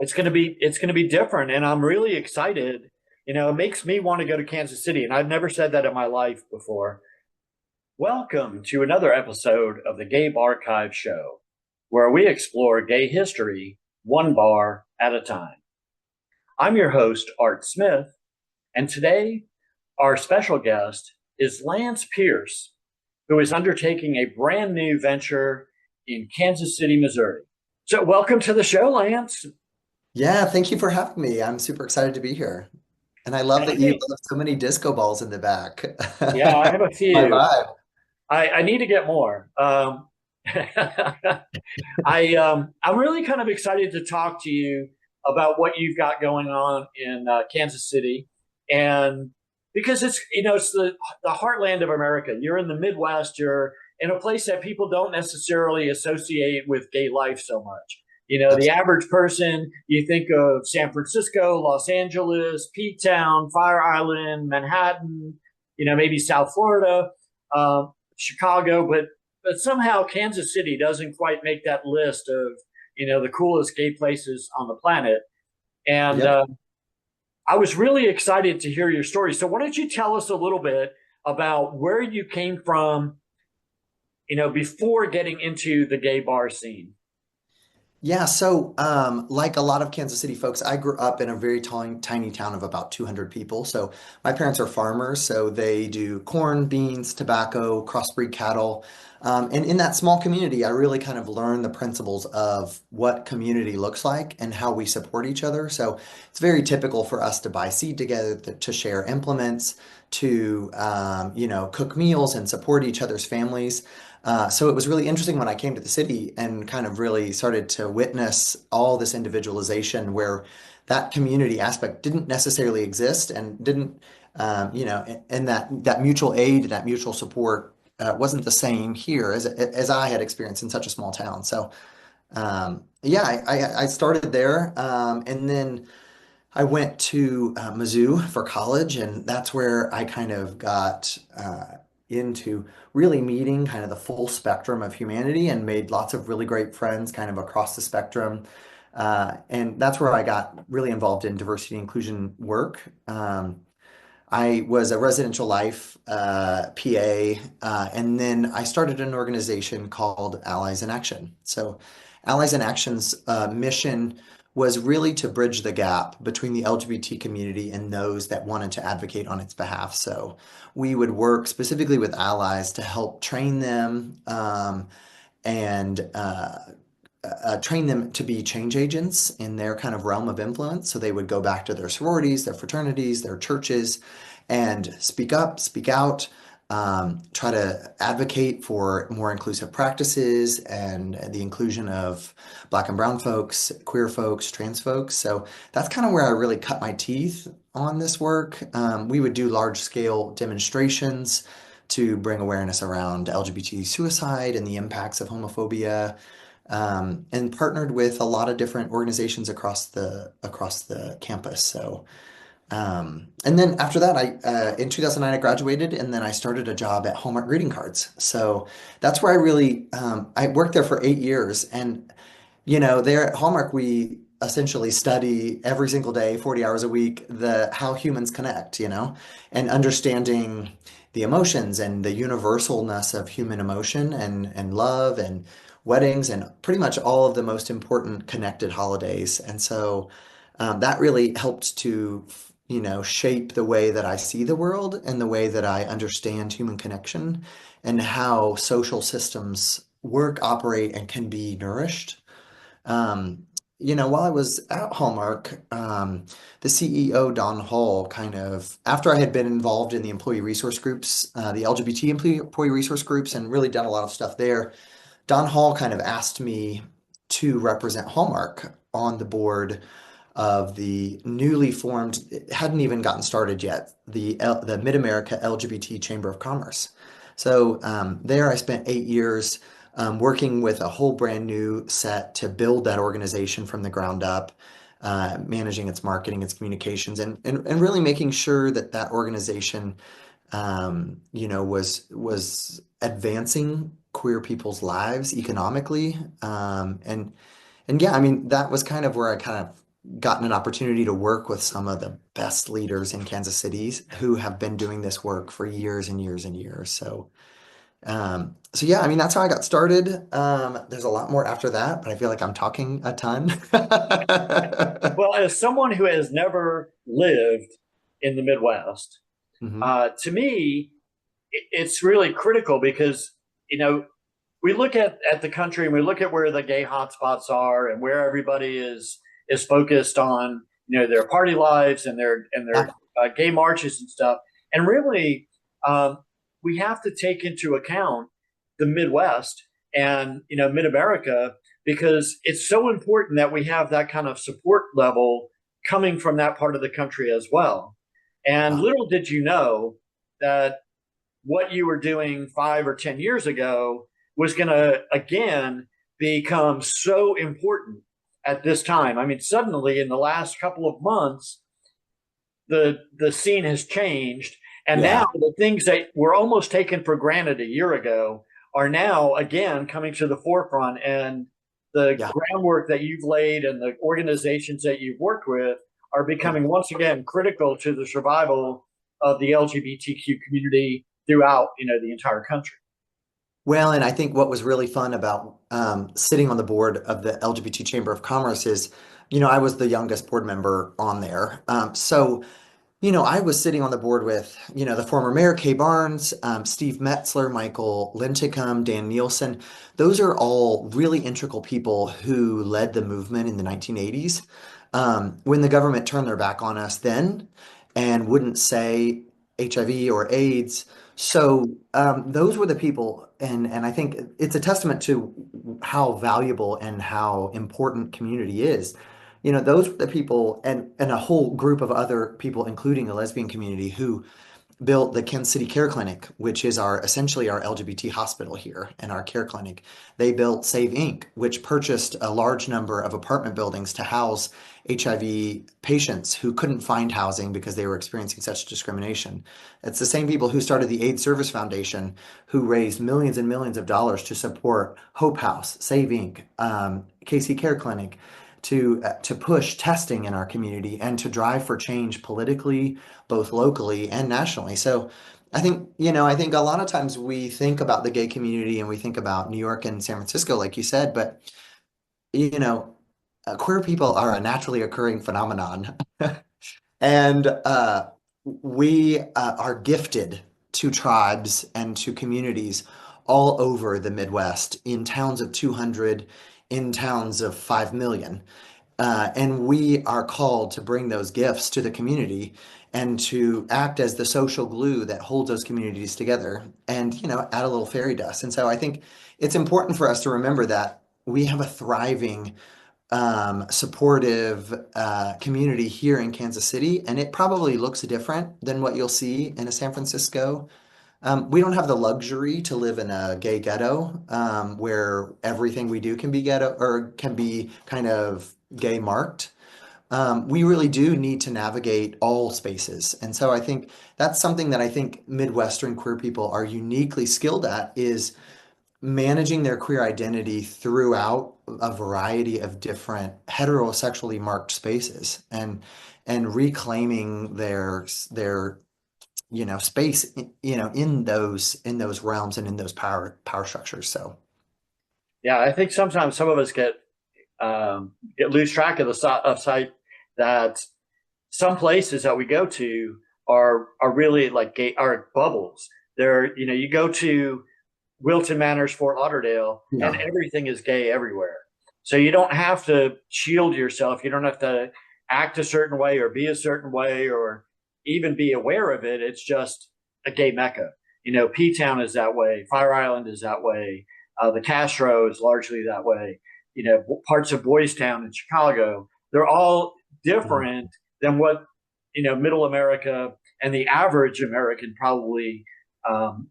It's gonna be different, and I'm really excited. It makes me want to go to Kansas City, and I've never said that in my life before. Welcome to another episode of the Gay Barchives Show, where we explore gay history one bar at a time. I'm your host, Art Smith, and today our special guest is Lance Pierce, who is undertaking a brand new venture in Kansas City, Missouri. So, welcome to the show, Lance. Yeah, thank you for having me. I'm super excited to be here. And I love that you Hey. love so many disco balls in the back. Yeah, I have a My few. vibe. I need to get more. I'm really kind of excited to talk to you about what you've got going on in Kansas City, and because it's the heartland of America. You're in the Midwest. You're in a place that people don't necessarily associate with gay life so much. The Absolutely. average person, you think of San Francisco, Los Angeles, P Town, Fire Island, Manhattan, maybe South Florida, Chicago, but somehow Kansas City doesn't quite make that list of the coolest gay places on the planet. And Yep. I was really excited to hear your story. So why don't you tell us a little bit about where you came from, before getting into the gay bar scene? Yeah, so like a lot of Kansas City folks, I grew up in a very tiny town of about 200 people. So my parents are farmers, so they do corn, beans, tobacco, crossbreed cattle. And in that small community, I really kind of learned the principles of what community looks like and how we support each other. So it's very typical for us to buy seed together, to share implements, to cook meals and support each other's families. So it was really interesting when I came to the city and kind of really started to witness all this individualization where that community aspect didn't necessarily exist and didn't, and that mutual aid and that mutual support wasn't the same here as I had experienced in such a small town. So yeah, I started there, and then I went to Mizzou for college, and that's where I kind of got into really meeting kind of the full spectrum of humanity and made lots of really great friends kind of across the spectrum. And that's where I got really involved in diversity and inclusion work. I was a residential life PA, and then I started an organization called Allies in Action. So, Allies in Action's mission was really to bridge the gap between the LGBT community and those that wanted to advocate on its behalf. So, we would work specifically with allies to help train them and train them to be change agents in their kind of realm of influence. So they would go back to their sororities, their fraternities, their churches, and speak up, speak out, try to advocate for more inclusive practices and the inclusion of Black and Brown folks, queer folks, trans folks. So that's kind of where I really cut my teeth on this work. We would do large scale demonstrations to bring awareness around LGBT suicide and the impacts of homophobia, and partnered with a lot of different organizations across the campus. So, and then after that, I in 2009 I graduated, and then I started a job at Hallmark Greeting Cards. So that's where I worked there for 8 years, and there at Hallmark we essentially study every single day, 40 hours a week, the how humans connect, and understanding the emotions and the universalness of human emotion and love and weddings and pretty much all of the most important connected holidays. And so that really helped to, shape the way that I see the world and the way that I understand human connection and how social systems work, operate, and can be nourished. Um, while I was at Hallmark, the CEO, Don Hall, kind of, after I had been involved in the employee resource groups, the LGBT employee resource groups, and really done a lot of stuff there, Don Hall kind of asked me to represent Hallmark on the board of the newly formed, it hadn't even gotten started yet, the Mid-America LGBT Chamber of Commerce. So there I spent 8 years working with a whole brand new set to build that organization from the ground up, managing its marketing, its communications, and really making sure that that organization, was advancing queer people's lives economically. And yeah, I mean, that was kind of where I kind of gotten an opportunity to work with some of the best leaders in Kansas City who have been doing this work for years and years and years. So yeah, I mean, that's how I got started. There's a lot more after that, but I feel like I'm talking a ton. Well, as someone who has never lived in the Midwest, Mhm. to me, it's really critical because, you know, we look at the country and we look at where the gay hotspots are and where everybody is focused on, their party lives and their Yeah, gay marches and stuff. And really, um, we have to take into account the Midwest and Mid America because it's so important that we have that kind of support level coming from that part of the country as well. And yeah, little did you know that what you were doing 5 or 10 years ago was going to again become so important at this time. I mean, suddenly in the last couple of months, the scene has changed, and now yeah, the things that were almost taken for granted a year ago are now again coming to the forefront, and the yeah. groundwork that you've laid and the organizations that you've worked with are becoming once again critical to the survival of the LGBTQ community throughout the entire country. Well, and I think what was really fun about sitting on the board of the LGBT Chamber of Commerce is, I was the youngest board member on there. So I was sitting on the board with, the former mayor, Kay Barnes, Steve Metzler, Michael Linticum, Dan Nielsen. Those are all really integral people who led the movement in the 1980s. When the government turned their back on us then and wouldn't say HIV or AIDS. So those were the people, and I think it's a testament to how valuable and how important community is. Those were the people and a whole group of other people, including the lesbian community, who built the Kansas City Care Clinic, which is our essentially our LGBT hospital here and our care clinic. They built Save Inc., which purchased a large number of apartment buildings to house HIV patients who couldn't find housing because they were experiencing such discrimination. It's the same people who started the AIDS Service Foundation, who raised millions and millions of dollars to support Hope House, Save Inc., KC Care Clinic, to push testing in our community and to drive for change politically, both locally and nationally. So I think a lot of times we think about the gay community and we think about New York and San Francisco, like you said, but you know, queer people are a naturally occurring phenomenon. And we are gifted to tribes and to communities all over the Midwest, in towns of 200, in towns of 5 million. And we are called to bring those gifts to the community and to act as the social glue that holds those communities together and, add a little fairy dust. And so I think it's important for us to remember that we have a thriving, supportive community here in Kansas City, and it probably looks different than what you'll see in a San Francisco. We don't have the luxury to live in a gay ghetto, where everything we do can be ghetto or can be kind of gay marked. We really do need to navigate all spaces. And so I think that's something that I think Midwestern queer people are uniquely skilled at is managing their queer identity throughout a variety of different heterosexually marked spaces and reclaiming their space, in those realms and in those power structures. So Yeah, I think sometimes some of us get lose track of of sight that some places that we go to are really like gay are bubbles. You go to Wilton Manors, Fort Lauderdale, and yeah, everything is gay everywhere. So you don't have to shield yourself. You don't have to act a certain way or be a certain way or even be aware of it. It's just a gay mecca. P Town is that way. Fire Island is that way. The Castro is largely that way. Parts of Boys Town in Chicago. They're all different than what Middle America and the average American probably um,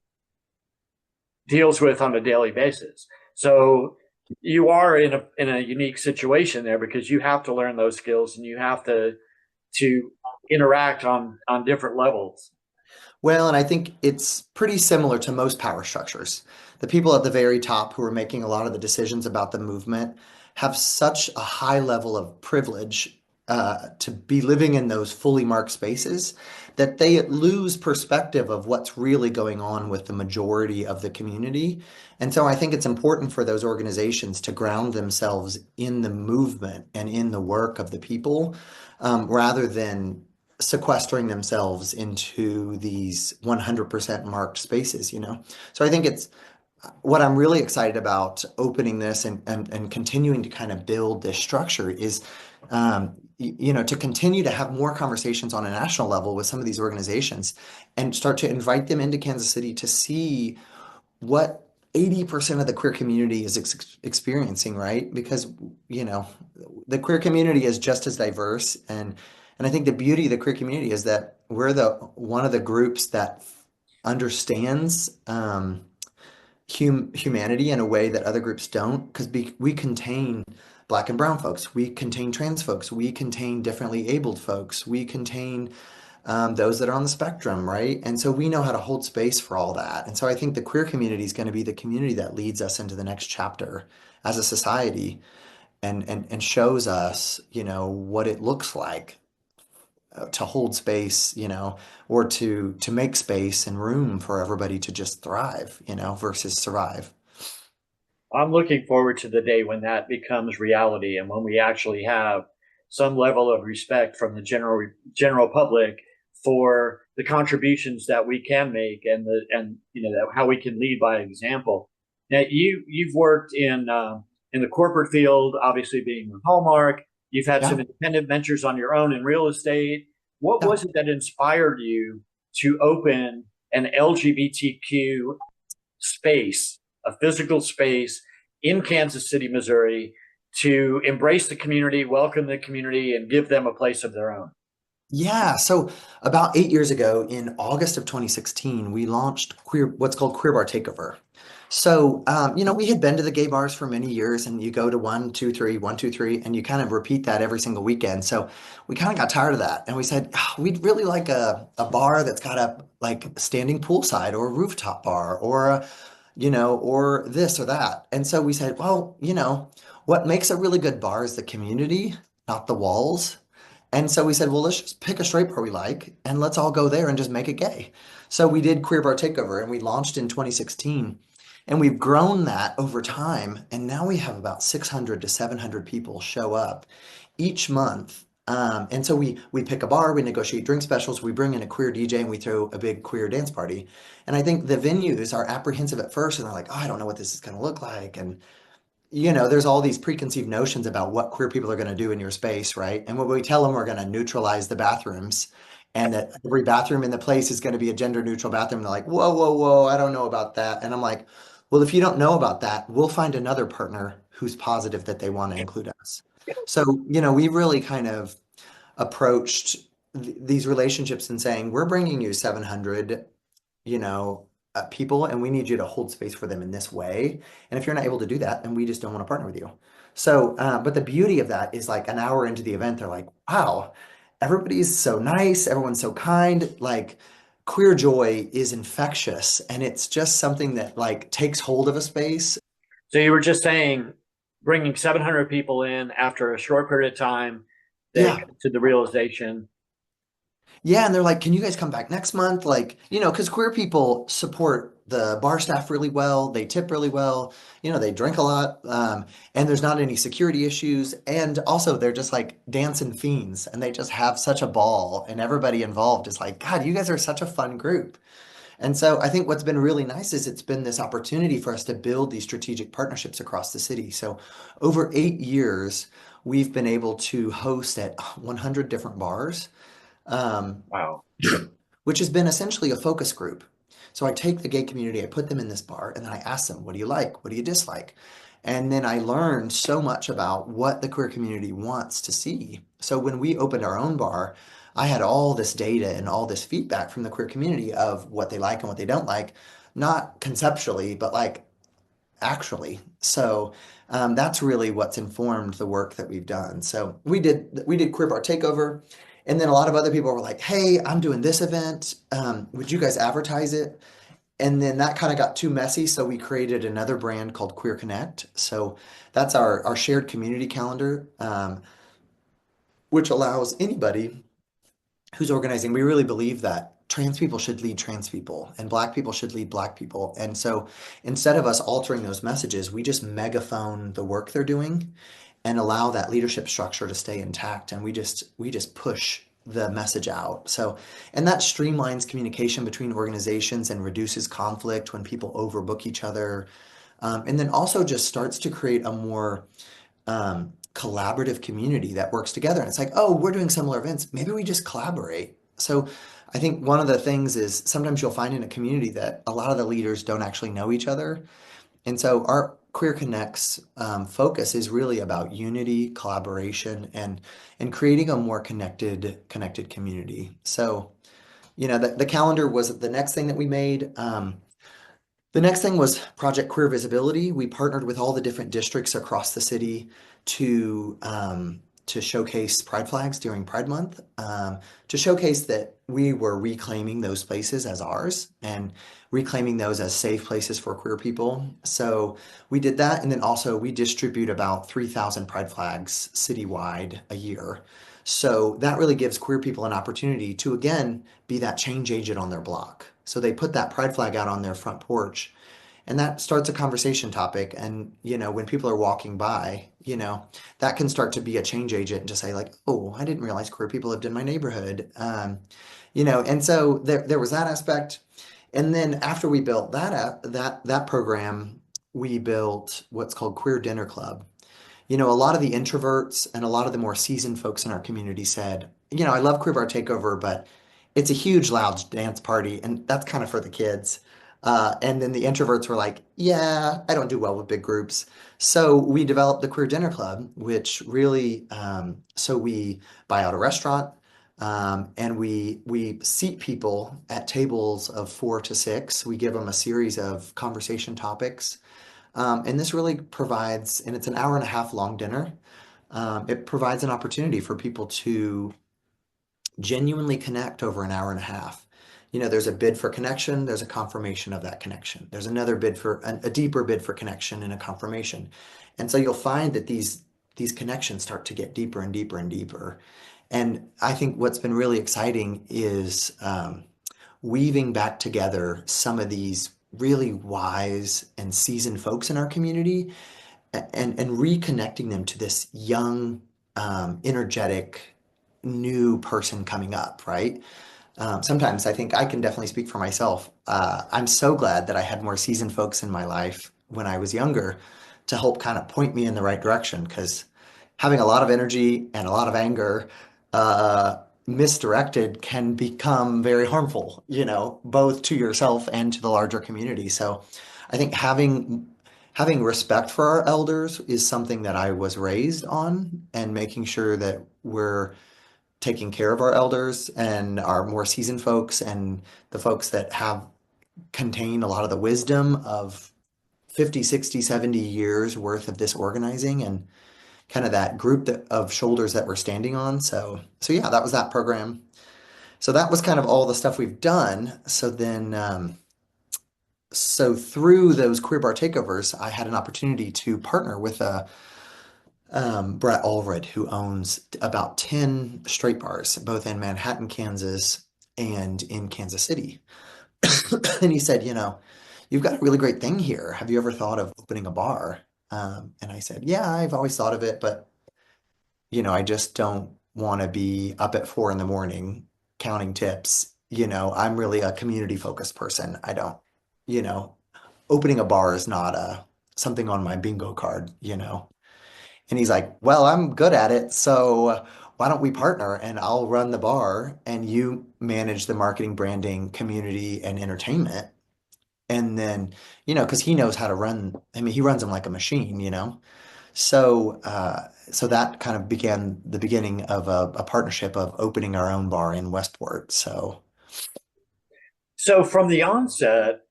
deals with on a daily basis. So you are in a unique situation there because you have to learn those skills and you have to interact on different levels. well, and I think it's pretty similar to most power structures. The people at the very top who are making a lot of the decisions about the movement have such a high level of privilege, to be living in those fully marked spaces, that they lose perspective of what's really going on with the majority of the community. And so I think it's important for those organizations to ground themselves in the movement and in the work of the people, rather than sequestering themselves into these 100% marked spaces, you know? So I think it's what I'm really excited about opening this and continuing to kind of build this structure is, you know, to continue to have more conversations on a national level with some of these organizations and start to invite them into Kansas City to see what 80% of the queer community is experiencing, right? Because, you know, the queer community is just as diverse, and I think the beauty of the queer community is that we're the one of the groups that understands humanity in a way that other groups don't, because we contain Black and brown folks, we contain trans folks, we contain differently abled folks, we contain those that are on the spectrum, right? And so we know how to hold space for all that. And so I think the queer community is going to be the community that leads us into the next chapter as a society, and shows us, you know, what it looks like to hold space, you know, or to make space and room for everybody to just thrive, you know, versus survive. I'm looking forward to the day when that becomes reality and when we actually have some level of respect from the general public for the contributions that we can make and the and you know how we can lead by example. Now you've worked in the corporate field, obviously being with Hallmark. You've had some Yeah. independent ventures on your own in real estate. What Yeah. was it that inspired you to open an LGBTQ space, a physical space in Kansas City, Missouri, to embrace the community, welcome the community, and give them a place of their own? Yeah, so about 8 years ago, in August of 2016, we launched what's called Queer Bar Takeover. So, you know, we had been to the gay bars for many years, and you go to one, two, three, one, two, three, and you kind of repeat that every single weekend. So we kind of got tired of that, and we said, "Ah, we'd really like a bar that's got a like standing poolside or a rooftop bar or a, you know, or this or that." And so we said, well, you know, what makes a really good bar is the community, not the walls. And so we said, well, let's just pick a straight bar we like and let's all go there and just make it gay. So we did Queer Bar Takeover and we launched in 2016. And we've grown that over time. And now we have about 600 to 700 people show up each month. And so we pick a bar, we negotiate drink specials, we bring in a queer DJ, and we throw a big queer dance party. And I think the venues are apprehensive at first and they're like, oh, I don't know what this is going to look like. And you know, there's all these preconceived notions about what queer people are going to do in your space, right? And when we tell them we're going to neutralize the bathrooms and that every bathroom in the place is going to be a gender neutral bathroom, they're like, whoa, whoa, whoa, I don't know about that. And I'm like, well, if you don't know about that, we'll find another partner who's positive that they want to include us. So, you know, we really kind of approached these relationships and saying, we're bringing you 700, you know, people, and we need you to hold space for them in this way. And if you're not able to do that, then we just don't want to partner with you. So, but the beauty of that is like an hour into the event, they're like, wow, everybody's so nice, everyone's so kind. Like queer joy is infectious, and it's just something that like takes hold of a space. So you were just saying bringing 700 people in after a short period of time, they Yeah. come to the realization. Yeah, and they're like, "Can you guys come back next month?" Like, you know, because queer people support the bar staff really well. They tip really well. You know, they drink a lot, and there's not any security issues. And also, they're just like dancing fiends, and they just have such a ball. And everybody involved is like, "God, you guys are such a fun group." And so, I think what's been really nice is it's been this opportunity for us to build these strategic partnerships across the city. So, over 8 years, we've been able to host at 100 different bars. Um, Wow. which has been essentially a focus group. So I take the gay community, I put them in this bar, and then I ask them, what do you like? What do you dislike? And then I learned so much about what the queer community wants to see. So when we opened our own bar, I had all this data and all this feedback from the queer community of what they like and what they don't like, not conceptually, but like actually. So that's really what's informed the work that we've done. So we did Queer Bar Takeover, and then a lot of other people were like, "Hey, I'm doing this event. Would you guys advertise it?" And then that kind of got too messy, so we created another brand called Queer Connect. So that's our shared community calendar. which allows anybody who's organizing. We really believe that trans people should lead trans people and black people should lead black people. And so instead of us altering those messages, we just megaphone the work they're doing and allow that leadership structure to stay intact. And we just push the message out. So, and that streamlines communication between organizations and reduces conflict when people overbook each other. And then also just starts to create a more collaborative community that works together. And it's like, oh, we're doing similar events. Maybe we just collaborate. So I think one of the things is sometimes you'll find in a community that a lot of the leaders don't actually know each other. And so our Queer Connects focus is really about unity, collaboration, and creating a more connected community. So, the calendar was the next thing that we made. The next thing was Project Queer Visibility. We partnered with all the different districts across the city to showcase Pride flags during Pride Month, to showcase that we were reclaiming those places as ours and reclaiming those as safe places for queer people. So we did that, and then also we distribute about 3,000 Pride flags citywide a year. So that really gives queer people an opportunity to, again, be that change agent on their block. So they put that pride flag out on their front porch, and that starts a conversation topic. And, when people are walking by, that can start to be a change agent and just say like, oh, I didn't realize queer people lived in my neighborhood. And so there was that aspect. And then after we built that program, we built what's called Queer Dinner Club. A lot of the introverts and a lot of the more seasoned folks in our community said, I love Queer Bar Takeover, but it's a huge, loud dance party, and that's kind of for the kids. And then the introverts were like, yeah, I don't do well with big groups. So we developed the Queer Dinner Club, which really, so we buy out a restaurant, and we seat people at tables of 4 to 6. We give them a series of conversation topics. And this really provides, and it's an hour and a half long dinner. It provides an opportunity for people to genuinely connect over an hour and a half. There's a bid for connection, there's a confirmation of that connection. There's another bid for a deeper bid for connection and a confirmation. And so you'll find that these connections start to get deeper and deeper and deeper. And I think what's been really exciting is weaving back together some of these really wise and seasoned folks in our community and reconnecting them to this young, energetic, new person coming up, right? Sometimes I think I can definitely speak for myself. I'm so glad that I had more seasoned folks in my life when I was younger to help kind of point me in the right direction, because having a lot of energy and a lot of anger misdirected can become very harmful, both to yourself and to the larger community. So I think having respect for our elders is something that I was raised on, and making sure that we're taking care of our elders and our more seasoned folks and the folks that have contained a lot of the wisdom of 50, 60, 70 years worth of this organizing, and kind of that group of shoulders that we're standing on. So yeah, that was that program. So that was kind of all the stuff we've done. So then, so through those Queer Bar Takeovers, I had an opportunity to partner with Brett Allred, who owns about 10 straight bars, both in Manhattan, Kansas, and in Kansas City. And he said, you've got a really great thing here. Have you ever thought of opening a bar? And I said, yeah, I've always thought of it, but I just don't want to be up at 4 in the morning counting tips. I'm really a community focused person. I don't, you know, opening a bar is not something on my bingo card. And he's like, well, I'm good at it. So why don't we partner, and I'll run the bar and you manage the marketing, branding, community, and entertainment. And then, because he knows how to run, I mean, he runs them like a machine. So that kind of began the beginning of a partnership of opening our own bar in Westport. So from the onset,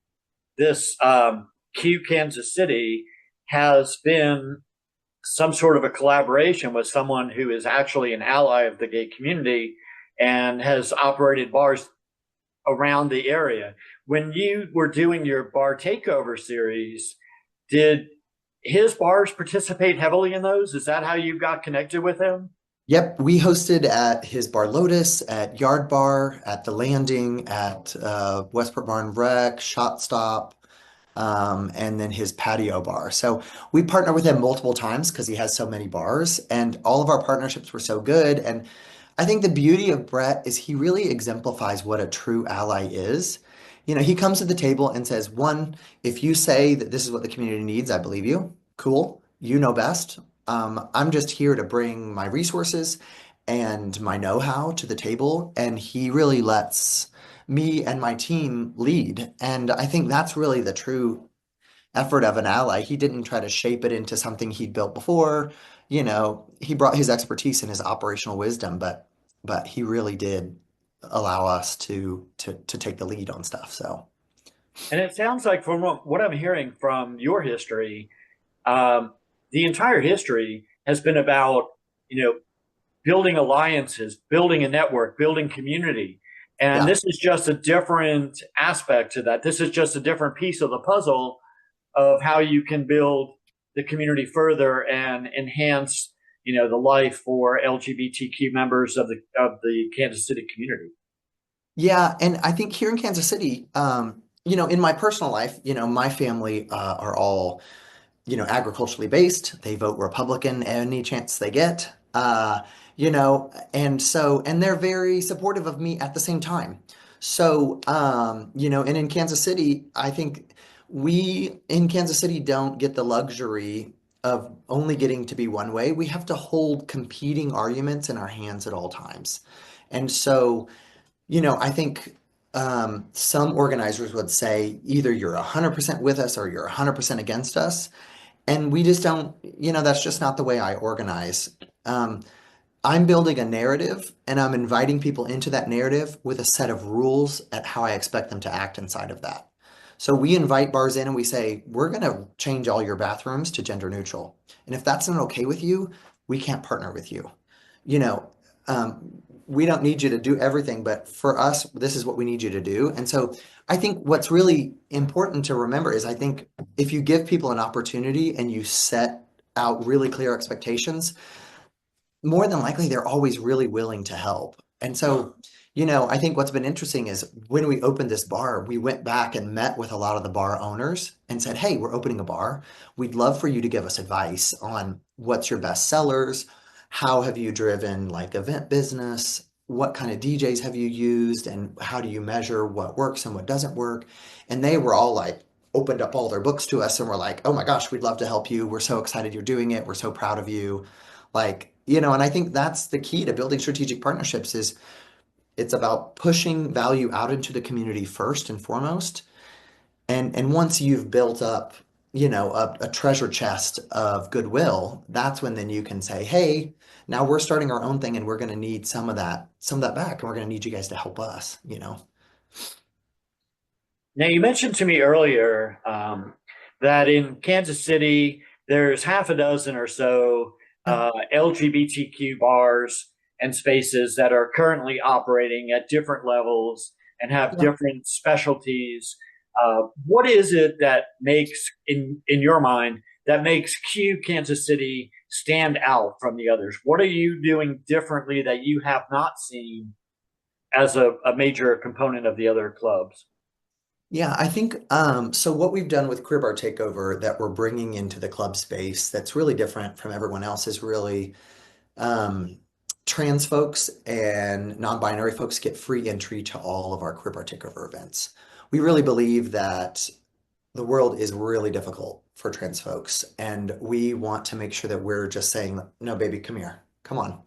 this Q Kansas City has been some sort of a collaboration with someone who is actually an ally of the gay community and has operated bars around the area. When you were doing your bar takeover series, did his bars participate heavily in those? Is that how you got connected with him? Yep, we hosted at his Bar Lotus, at Yard Bar, at the Landing, at Westport Barn Rec, Shot Stop, and then his patio bar. So we partner with him multiple times because he has so many bars, and all of our partnerships were so good. And I think the beauty of Brett is he really exemplifies what a true ally is. He comes to the table and says, one, if you say that this is what the community needs, I believe you. Cool. You know best. I'm just here to bring my resources and my know-how to the table. And he really lets me and my team lead. And I think that's really the true effort of an ally. He didn't try to shape it into something he'd built before. He brought his expertise and his operational wisdom, but he really did allow us to take the lead on stuff. So And it sounds like from what I'm hearing from your history, um, the entire history has been about, you know, building alliances, building a network, building community. And yeah. this is just a different aspect to that. This is just a different piece of the puzzle of how you can build the community further and enhance, the life for LGBTQ members of the Kansas City community. Yeah, and I think here in Kansas City, in my personal life, my family are all agriculturally based. They vote Republican any chance they get. And they're very supportive of me at the same time. So, and in Kansas City, I think we in Kansas City don't get the luxury of only getting to be one way. We have to hold competing arguments in our hands at all times. And so, I think some organizers would say either you're 100% with us or you're 100% against us. And we just don't, that's just not the way I organize. Um, I'm building a narrative and I'm inviting people into that narrative with a set of rules at how I expect them to act inside of that. So we invite bars in and we say, we're going to change all your bathrooms to gender neutral. And if that's not okay with you, we can't partner with you. You know, we don't need you to do everything, but for us, this is what we need you to do. And so I think what's really important to remember is I think if you give people an opportunity and you set out really clear expectations, more than likely they're always really willing to help. And so, I think what's been interesting is when we opened this bar, we went back and met with a lot of the bar owners and said, hey, we're opening a bar. We'd love for you to give us advice on what's your best sellers. How have you driven like event business? What kind of DJs have you used? And how do you measure what works and what doesn't work? And they were all like, opened up all their books to us and were like, oh my gosh, we'd love to help you. We're so excited you're doing it. We're so proud of you. And I think that's the key to building strategic partnerships is it's about pushing value out into the community first and foremost. And once you've built up, a treasure chest of goodwill, that's when then you can say, hey, now we're starting our own thing and we're going to need some of that back, and we're going to need you guys to help us. Now, you mentioned to me earlier that in Kansas City, there's half a dozen or so Yeah. LGBTQ bars and spaces that are currently operating at different levels and have Yeah. different specialties. What is it that makes, in your mind, that makes Q Kansas City stand out from the others? What are you doing differently that you have not seen as a major component of the other clubs? Yeah, I think so what we've done with Queer Bar Takeover that we're bringing into the club space that's really different from everyone else is really um, trans folks and non-binary folks get free entry to all of our Queer Bar Takeover events. We really believe that the world is really difficult for trans folks, and we want to make sure that we're just saying, no, baby, come here, come on,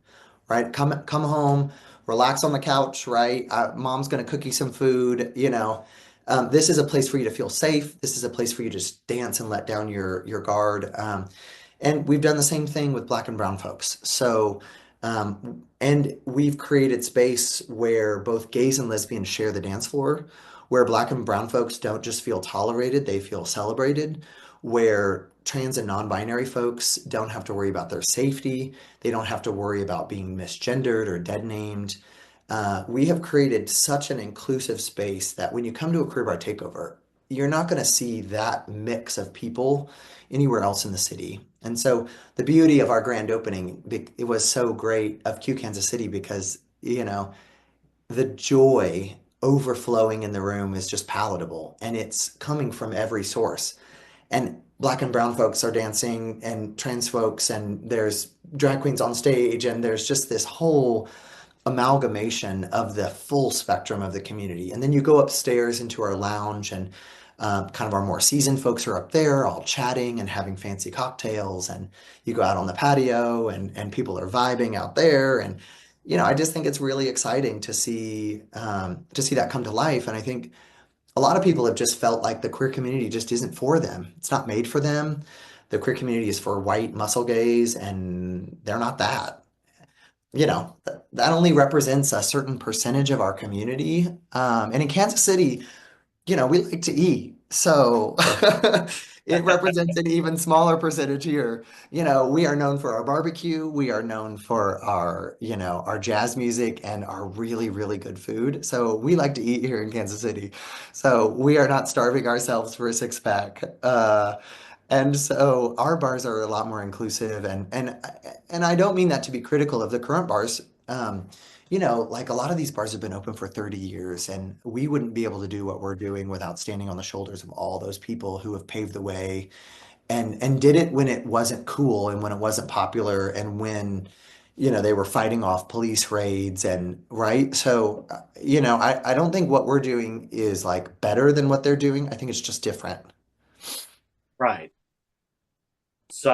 right? Come home, relax on the couch, right? Mom's gonna cook you some food, this is a place for you to feel safe. This is a place for you to just dance and let down your guard. And we've done the same thing with Black and Brown folks. So, and we've created space where both gays and lesbians share the dance floor, where Black and Brown folks don't just feel tolerated, they feel celebrated, where trans and non-binary folks don't have to worry about their safety, they don't have to worry about being misgendered or dead named. We have created such an inclusive space that when you come to a Queer Bar Takeover, you're not going to see that mix of people anywhere else in the city. And so the beauty of our grand opening, it was so great of Q Kansas City because, the joy overflowing in the room is just palatable and it's coming from every source. And black and brown folks are dancing and trans folks and there's drag queens on stage and there's just this whole amalgamation of the full spectrum of the community. And then you go upstairs into our lounge and kind of our more seasoned folks are up there all chatting and having fancy cocktails. And you go out on the patio and people are vibing out there. And, I just think it's really exciting to see that come to life. And I think a lot of people have just felt like the queer community just isn't for them. It's not made for them. The queer community is for white muscle gays, and they're not that. That only represents a certain percentage of our community. And in Kansas City, we like to eat. So it represents an even smaller percentage here. We are known for our barbecue. We are known for our jazz music and our really, really good food. So we like to eat here in Kansas City. So we are not starving ourselves for a six pack. And so our bars are a lot more inclusive and I don't mean that to be critical of the current bars. Like a lot of these bars have been open for 30 years, and we wouldn't be able to do what we're doing without standing on the shoulders of all those people who have paved the way and did it when it wasn't cool and when it wasn't popular and when, they were fighting off police raids and right. So, I don't think what we're doing is like better than what they're doing. I think it's just different. Right. It's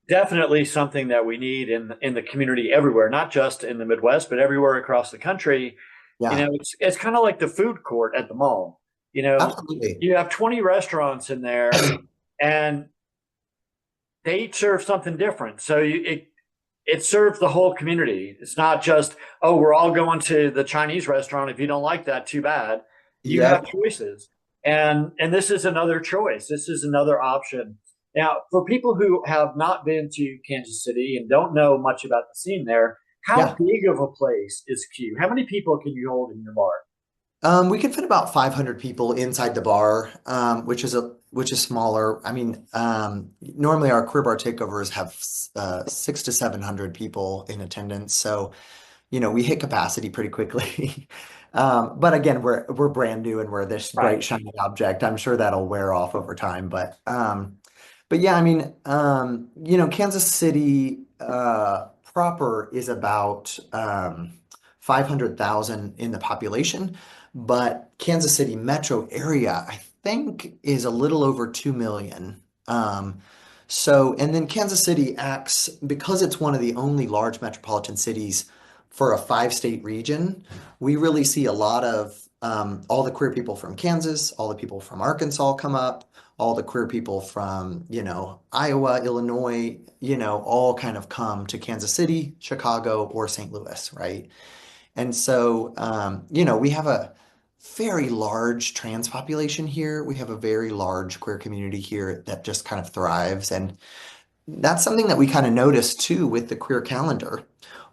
definitely something that we need in the community everywhere, not just in the Midwest, but everywhere across the country. Yeah, It's kind of like the food court at the mall. absolutely. You have 20 restaurants in there, and they each serve something different. So it serves the whole community. It's not just, oh, we're all going to the Chinese restaurant. If you don't like that, too bad. You have Yep. choices. And this is another choice. This is another option. Now, for people who have not been to Kansas City and don't know much about the scene there, how Yeah. big of a place is Q? How many people can you hold in your bar? We can fit about 500 people inside the bar, which is smaller. I mean, normally our Queer Bar Takeovers have 600 to 700 people in attendance, so we hit capacity pretty quickly. But again, we're brand new and we're this bright Right. shiny object. I'm sure that'll wear off over time, but yeah, I mean, Kansas City proper is about 500,000 in the population, but Kansas City metro area, I think, is a little over 2 million. And then Kansas City acts because it's one of the only large metropolitan cities for a five-state region. We really see a lot of all the queer people from Kansas, all the people from Arkansas come up, all the queer people from, Iowa, Illinois, all kind of come to Kansas City, Chicago, or St. Louis, right? And so, we have a very large trans population here. We have a very large queer community here that just kind of thrives. And that's something that we kind of noticed too with the queer calendar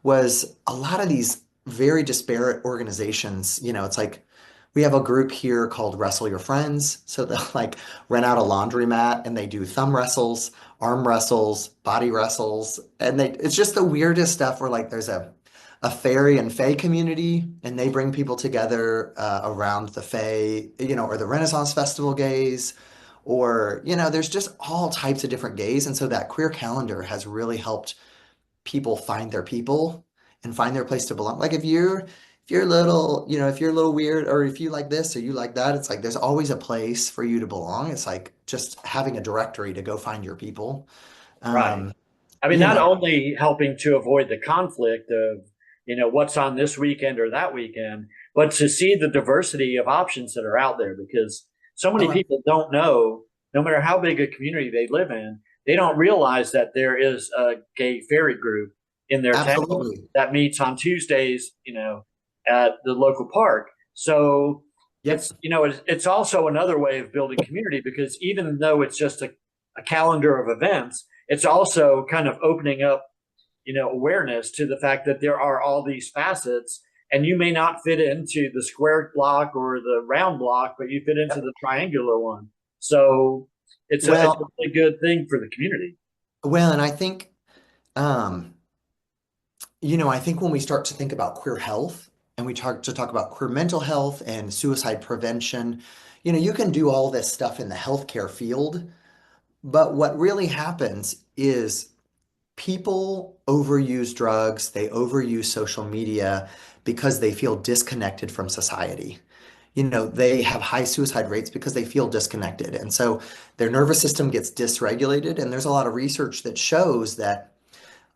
was a lot of these very disparate organizations, it's like we have a group here called Wrestle Your Friends. So they'll like rent out a laundromat and they do thumb wrestles, arm wrestles, body wrestles, and it's just the weirdest stuff where like there's a fairy and fae community and they bring people together around the fae, or the Renaissance Festival gays or there's just all types of different gays, and so that queer calendar has really helped people and find their place to belong. Like if you're a little if you're a little weird or if you like this or you like that, it's like there's always a place for you to belong. It's like just having a directory to go find your people. Right. um I mean, you not know only helping to avoid the conflict of, what's on this weekend or that weekend, but to see the diversity of options that are out there because so many oh, people don't know, no matter how big a community they live in, they don't realize that there is a gay fairy group in their town absolutely. that meets on Tuesdays, at the local park. So Yep. it's also another way of building community because even though it's just a calendar of events, it's also kind of opening up, awareness to the fact that there are all these facets and you may not fit into the square block or the round block, but you fit into Yep. the triangular one. So it's a Well, really good thing for the community. and I think, um, I think when we start to think about queer health and we talk about queer mental health and suicide prevention, you can do all this stuff in the healthcare field, but what really happens is people overuse drugs, they overuse social media because they feel disconnected from society. They have high suicide rates because they feel disconnected. And so their nervous system gets dysregulated. And there's a lot of research that shows that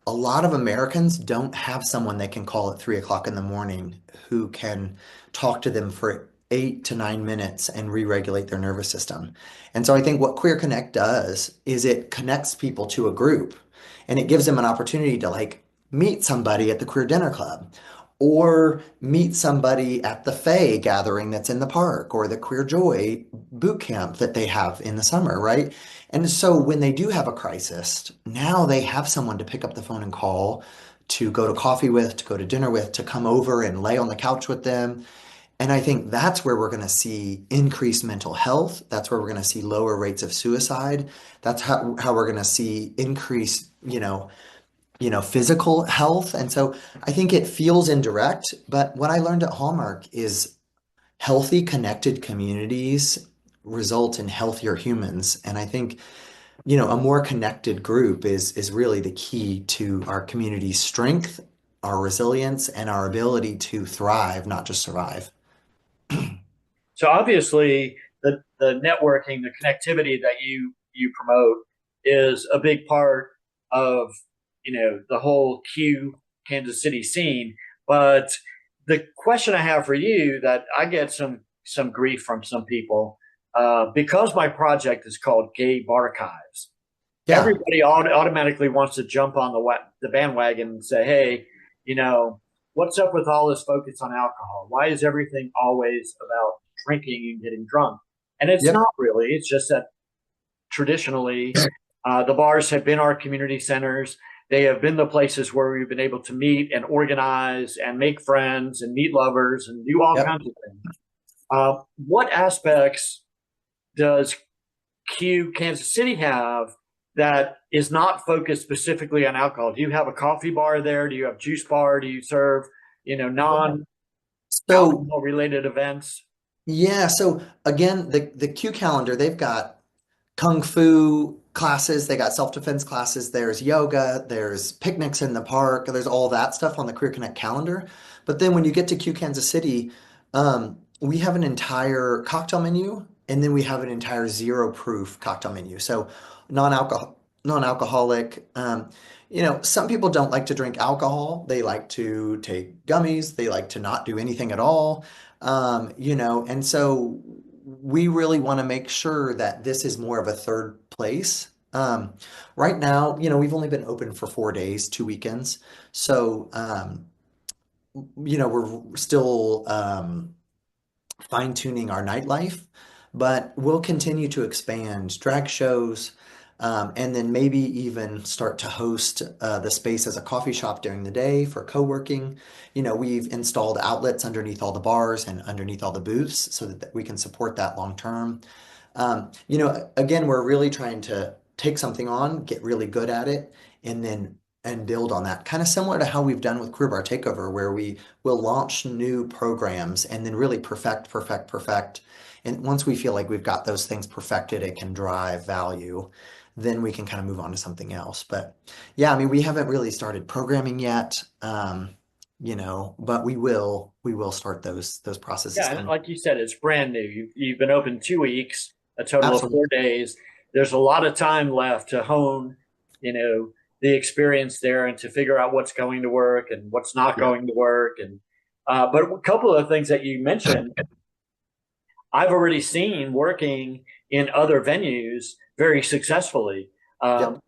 a lot of Americans don't have someone they can call at 3 o'clock in the morning who can talk to them for 8 to 9 minutes and re-regulate their nervous system. And so I think what Queer Connect does is it connects people to a group and it gives them an opportunity to like meet somebody at the Queer Dinner Club or meet somebody at the Fae gathering that's in the park or the Queer Joy boot camp that they have in the summer, right? And so when they do have a crisis, now they have someone to pick up the phone and call, to go to coffee with, to go to dinner with, to come over and lay on the couch with them. And I think that's where we're going to see increased mental health. That's where we're going to see lower rates of suicide. That's how we're going to see increased, physical health. And so I think it feels indirect, but what I learned at Hallmark is healthy, connected communities result in healthier humans. And I think a more connected group is really the key to our community's strength, our resilience, and our ability to thrive, not just survive. So obviously, the networking, the connectivity that you promote is a big part of the whole Q Kansas City scene. But the question I have for you that I get some grief from some people because my project is called Gay Barchives. Yeah. Everybody automatically wants to jump on the bandwagon and say, hey, you know, what's up with all this focus on alcohol? Why is everything always about drinking and getting drunk? And it's Yep. not really. It's just that traditionally, the bars have been our community centers. They have been the places where we've been able to meet and organize and make friends and meet lovers and do all Yep. kinds of things. What aspects does Q Kansas City have that is not focused specifically on alcohol? Do you have a coffee bar there? Do you have juice bar? Do you serve, non So alcohol related events? yeah, so again, the Q calendar, they've got kung fu classes, they got self-defense classes, there's yoga, there's picnics in the park, there's all that stuff on the Career Connect calendar. But then when you get to Q Kansas City, we have an entire cocktail menu, and then we have an entire zero proof cocktail menu. So non-alcoholic. Some people don't like to drink alcohol. They like to take gummies. They like to not do anything at all. And so we really want to make sure that this is more of a third place. Right now, we've only been open for 4 days, 2 weekends. So, we're still fine-tuning our nightlife, but we'll continue to expand drag shows, and then maybe even start to host the space as a coffee shop during the day for co-working. We've installed outlets underneath all the bars and underneath all the booths so that we can support that long term. Again, we're really trying to take something on, get really good at it, and build on that. Kind of similar to how we've done with Queer Bar Takeover, where we will launch new programs and then really perfect, perfect, perfect. And once we feel like we've got those things perfected, it can drive value, then we can kind of move on to something else. But yeah, I mean, we haven't really started programming yet, but we will start those processes Yeah, and coming. like you said, it's brand new. You've been open 2 weeks, a total of Absolutely. 4 days. There's a lot of time left to hone, you know, the experience there and to figure out what's going to work and what's not Yeah. going to work. And but a couple of things that you mentioned, I've already seen working in other venues very successfully. Yep. Um,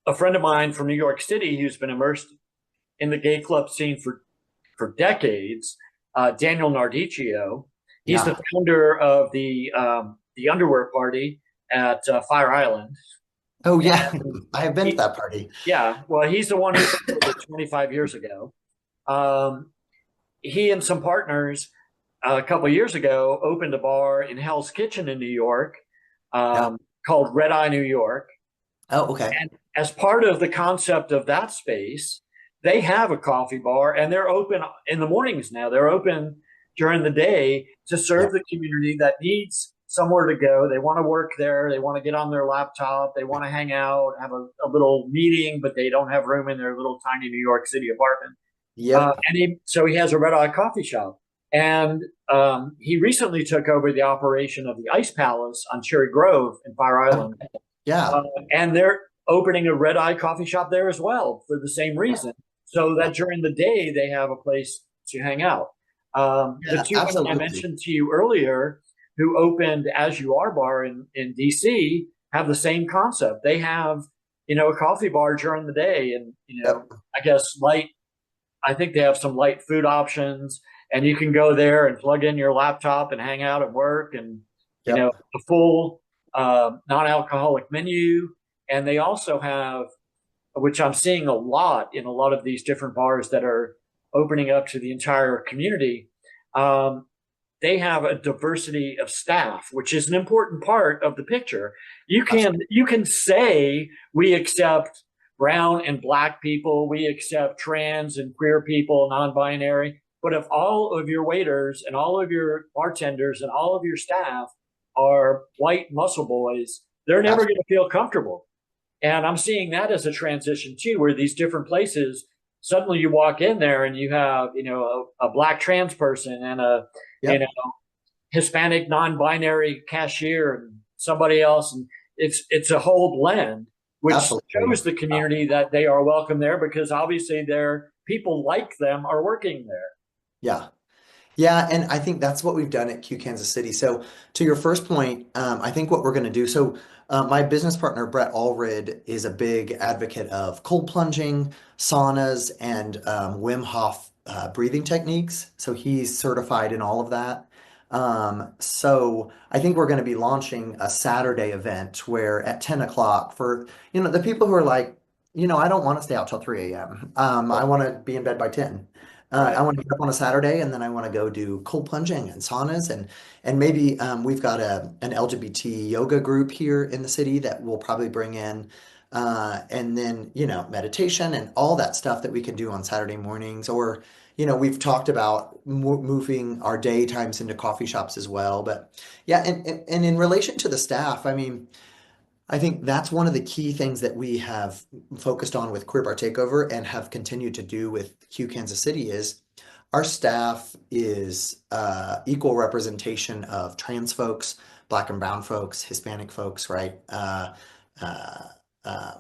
a friend of mine from New York City who's been immersed in the gay club scene for decades, Daniel Nardicchio. He's the Yeah. founder of the underwear party at Fire Island. Oh yeah. And I have been to he, that party. yeah, well, he's the one who started it 25 years ago. Um, he and some partners a couple of years ago opened a bar in Hell's Kitchen in New York Yeah. called Red Eye New York. Oh, okay. And as part of the concept of that space, they have a coffee bar and they're open in the mornings now. They're open during the day to serve Yep. the community that needs somewhere to go. They want to work there. They want to get on their laptop. They want to hang out, have a little meeting, but they don't have room in their little tiny New York City apartment. Yep. So he has a Red Eye coffee shop. And he recently took over the operation of the Ice Palace on Cherry Grove in Fire Oh, Island, yeah. and they're opening a Red Eye coffee shop there as well for the same reason, so that during the day they have a place to hang out. The Yeah, two women I absolutely. mentioned to you earlier, who opened As You Are Bar in DC, have the same concept. They have, a coffee bar during the day, and Yep. I guess light. I think they have some light food options, and you can go there and plug in your laptop and hang out and work, and Yep. a full non-alcoholic menu. And they also have, which I'm seeing a lot in a lot of these different bars that are opening up to the entire community. Um, they have a diversity of staff, which is an important part of the picture. You can say we accept brown and black people, we accept trans and queer people, non-binary, but if all of your waiters and all of your bartenders and all of your staff are white muscle boys, they're never going Absolutely. to feel comfortable. And I'm seeing that as a transition too, where these different places, suddenly you walk in there and you have, a black trans person and a, you know, Yep. Hispanic non-binary cashier and somebody else. And it's a whole blend, which Absolutely. shows the community that they are welcome there, because obviously their people like them are working there. Yeah. Yeah, and I think that's what we've done at Q Kansas City. So to your first point, I think what we're going to do. So my business partner Brett Allred is a big advocate of cold plunging, saunas, and Wim Hof breathing techniques. So he's certified in all of that. So I think we're going to be launching a Saturday event where at 10 o'clock for, the people who are like, I don't want to stay out till 3 a.m. I want to be in bed by 10. I Right. want to get up on a Saturday and then I want to go do cold plunging and saunas and maybe we've got an LGBT yoga group here in the city that we'll probably bring in and then meditation and all that stuff that we can do on Saturday mornings or we've talked about moving our day times into coffee shops as well. But yeah, and in relation to the staff, I mean. I think that's one of the key things that we have focused on with Queer Bar Takeover and have continued to do with Q Kansas City is our staff is equal representation of trans folks, Black and brown folks, Hispanic folks, right? Uh, uh,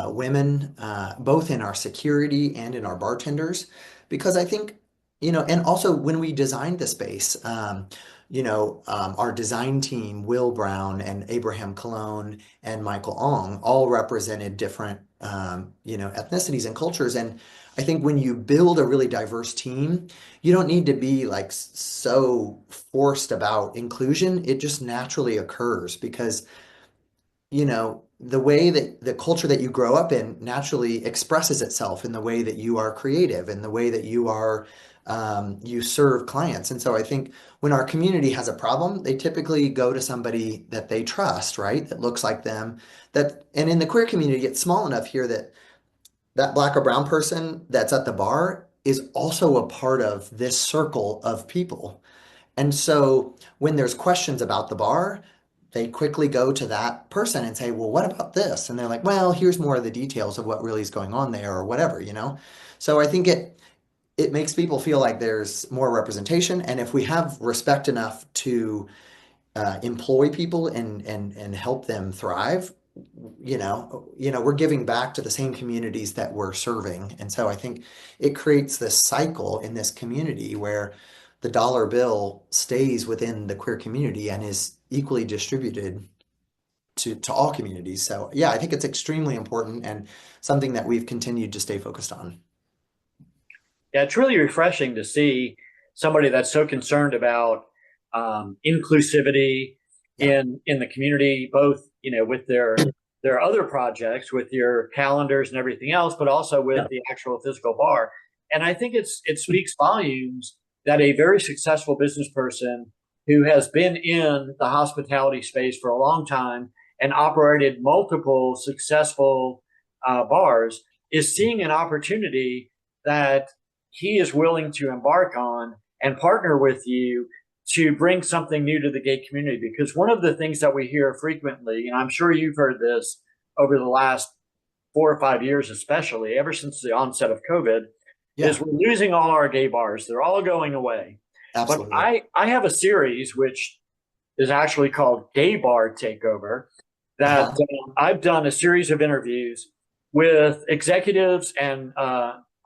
Women, both in our security and in our bartenders, because I think, and also when we designed the space, our design team, Will Brown and Abraham Cologne and Michael Ong, all represented different, ethnicities and cultures. And I think when you build a really diverse team, you don't need to be like so forced about inclusion. It just naturally occurs because the way that the culture that you grow up in naturally expresses itself in the way that you are creative and the way that you serve clients. And so I think when our community has a problem, they typically go to somebody that they trust, right? That looks like them. And in the queer community, it's small enough here that that black or brown person that's at the bar is also a part of this circle of people. And so when there's questions about the bar, they quickly go to that person and say, well, what about this? And they're like, well, here's more of the details of what really is going on there or whatever. So I think it makes people feel like there's more representation. And if we have respect enough to employ people and help them thrive, we're giving back to the same communities that we're serving. And so I think it creates this cycle in this community where the dollar bill stays within the queer community and is equally distributed to all communities. So yeah, I think it's extremely important and something that we've continued to stay focused on. Yeah, it's really refreshing to see somebody that's so concerned about inclusivity Yeah. in the community, both with their other projects, with your calendars and everything else, but also with Yeah. the actual physical bar. And I think it speaks volumes that a very successful business person who has been in the hospitality space for a long time and operated multiple successful bars, is seeing an opportunity that he is willing to embark on and partner with you to bring something new to the gay community. Because one of the things that we hear frequently, and I'm sure you've heard this over the last 4 or 5 years, especially ever since the onset of COVID, is Yeah, we're losing all our gay bars. They're all going away. But absolutely. I have a series which is actually called Gay Bar Takeover that Uh-huh. I've done a series of interviews with executives and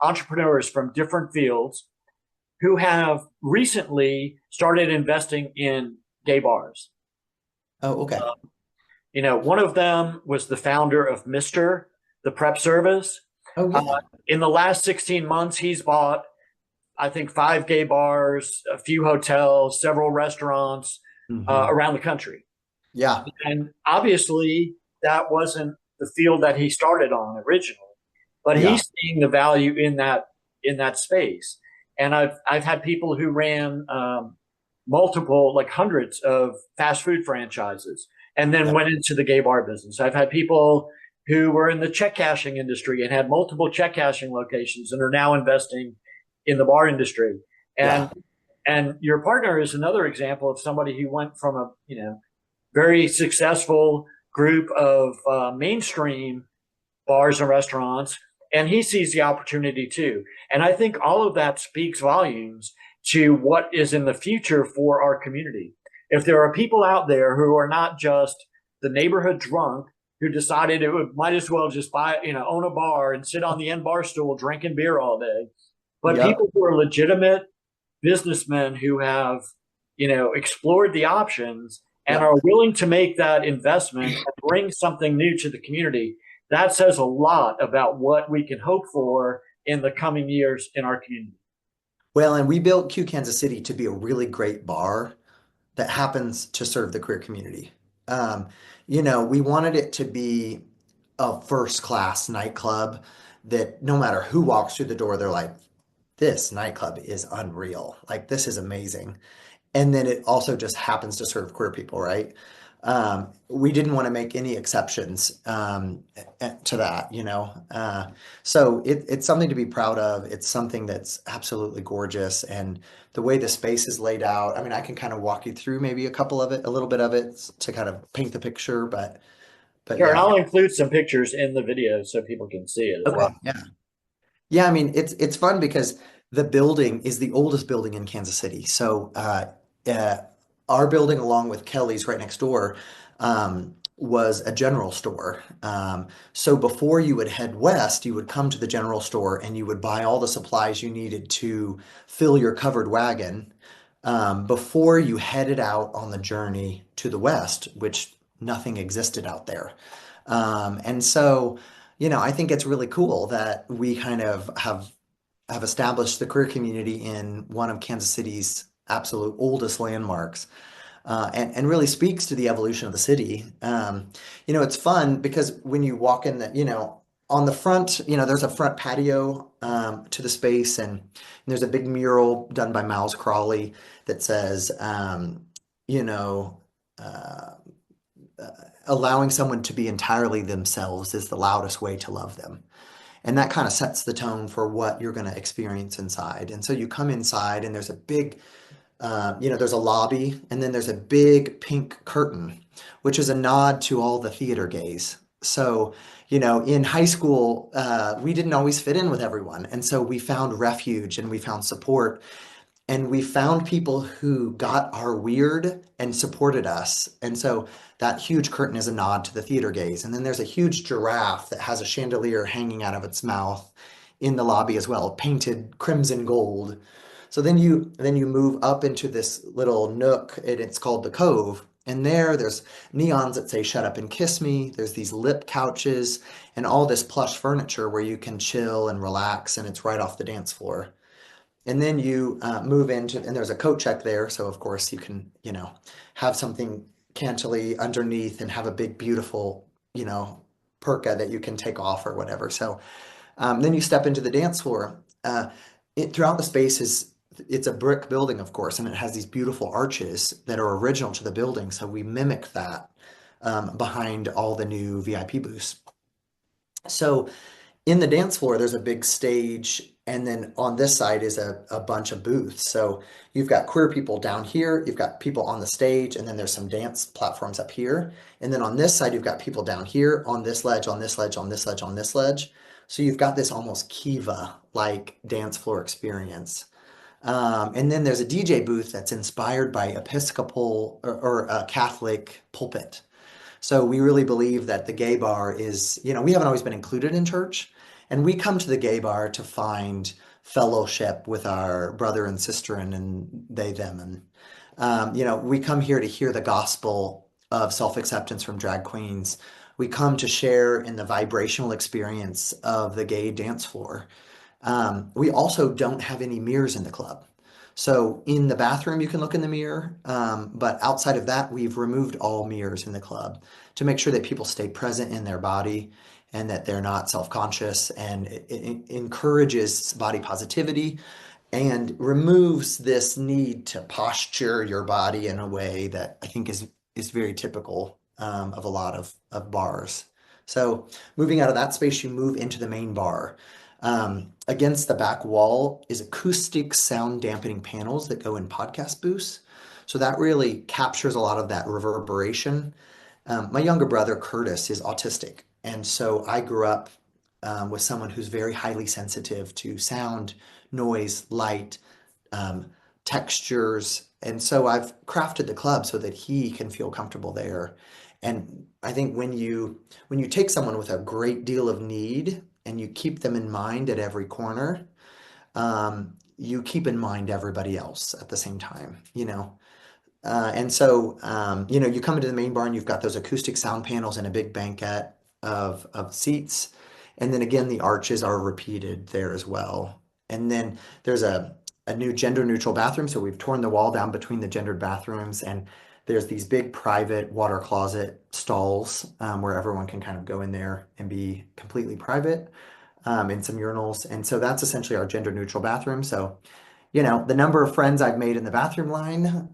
entrepreneurs from different fields who have recently started investing in gay bars. Oh, okay. One of them was the founder of Mister, the prep service. Oh, Uh, yeah. in the last 16 months, he's bought, I think, 5 gay bars, a few hotels, several restaurants Hmm. around the country. Yeah. And obviously, that wasn't the field that he started on originally, but Yeah. he's seeing the value in that space. And I've had people who ran multiple, like hundreds of fast food franchises, and then Yeah. went into the gay bar business. I've had people who were in the check cashing industry and had multiple check cashing locations and are now investing in the bar industry. Yeah. And your partner is another example of somebody who went from a very successful group of mainstream bars and restaurants, and he sees the opportunity too. And I think all of that speaks volumes to what is in the future for our community. If there are people out there who are not just the neighborhood drunk who decided it would might as well just own a bar and sit on the end bar stool drinking beer all day, but Yep. people who are legitimate businessmen who have, explored the options and Yep. are willing to make that investment and bring something new to the community, that says a lot about what we can hope for in the coming years in our community. Well, and we built Q Kansas City to be a really great bar that happens to serve the queer community. Um, we wanted it to be a first class nightclub that no matter who walks through the door, they're like, this nightclub is unreal. Like, this is amazing. And then it also just happens to serve queer people, right? We didn't want to make any exceptions to that, so it's something to be proud of. It's something that's absolutely gorgeous, and the way the space is laid out. I mean, I can kind of walk you through maybe a little bit of it to kind of paint the picture, but Sure, and yeah. I'll include some pictures in the video so people can see it as well. Okay, yeah. Yeah, I mean it's fun because the building is the oldest building in Kansas City. So uh, our building, along with Kelly's right next door, was a general store. So before you would head west, you would come to the general store and you would buy all the supplies you needed to fill your covered wagon before you headed out on the journey to the west, which nothing existed out there. And so, I think it's really cool that we kind of have established the queer community in one of Kansas City's absolute oldest landmarks, and really speaks to the evolution of the city. It's fun because when you walk in on the front, there's a front patio to the space, and there's a big mural done by Miles Crawley that says, you know, uh, allowing someone to be entirely themselves is the loudest way to love them. And that kind of sets the tone for what you're going to experience inside. And so you come inside, and there's a big, there's a lobby, and then there's a big pink curtain, which is a nod to all the theater gays. So, in high school, we didn't always fit in with everyone. And so we found refuge and we found support, and we found people who got our weird and supported us. And so that huge curtain is a nod to the theater gaze. And then there's a huge giraffe that has a chandelier hanging out of its mouth in the lobby as well, painted crimson gold. So then you move up into this little nook, and it's called the Cove. And there's neons that say "Shut up and kiss me." There's these lip couches and all this plush furniture where you can chill and relax, and it's right off the dance floor. And then you move into, and there's a coat check there. So of course you can, have something cantily underneath and have a big, beautiful, perka that you can take off or whatever. So then you step into the dance floor. Throughout the space it's a brick building, of course, and it has these beautiful arches that are original to the building. So we mimic that. behind all the new VIP booths. So in the dance floor, there's a big stage, and then on this side is a bunch of booths. So you've got queer people down here, you've got people on the stage, and then there's some dance platforms up here. And then on this side, you've got people down here on this ledge, on this ledge, on this ledge, on this ledge. So you've got this almost Kiva-like dance floor experience. And then there's a DJ booth that's inspired by Episcopal or a Catholic pulpit. So we really believe that the gay bar is, we haven't always been included in church, and we come to the gay bar to find fellowship with our brother and sister and they, them. And, we come here to hear the gospel of self-acceptance from drag queens. We come to share in the vibrational experience of the gay dance floor. We also don't have any mirrors in the club. So in the bathroom, you can look in the mirror, but outside of that, we've removed all mirrors in the club to make sure that people stay present in their body and that they're not self-conscious, and it encourages body positivity and removes this need to posture your body in a way that I think is very typical of a lot of bars. So moving out of that space, you move into the main bar. Against the back wall is acoustic sound dampening panels that go in podcast booths. So that really captures a lot of that reverberation. My younger brother, Curtis, is autistic. And so I grew up with someone who's very highly sensitive to sound, noise, light, um, textures. And so I've crafted the club so that he can feel comfortable there. And I think when you take someone with a great deal of need and you keep them in mind at every corner, you keep in mind everybody else at the same time. And so, you come into the main bar and you've got those acoustic sound panels and a big banquette of seats. And then again, the arches are repeated there as well. And then there's a new gender neutral bathroom. So we've torn the wall down between the gendered bathrooms, and there's these big private water closet stalls where everyone can kind of go in there and be completely private, and some urinals. And so that's essentially our gender neutral bathroom. So the number of friends I've made in the bathroom line,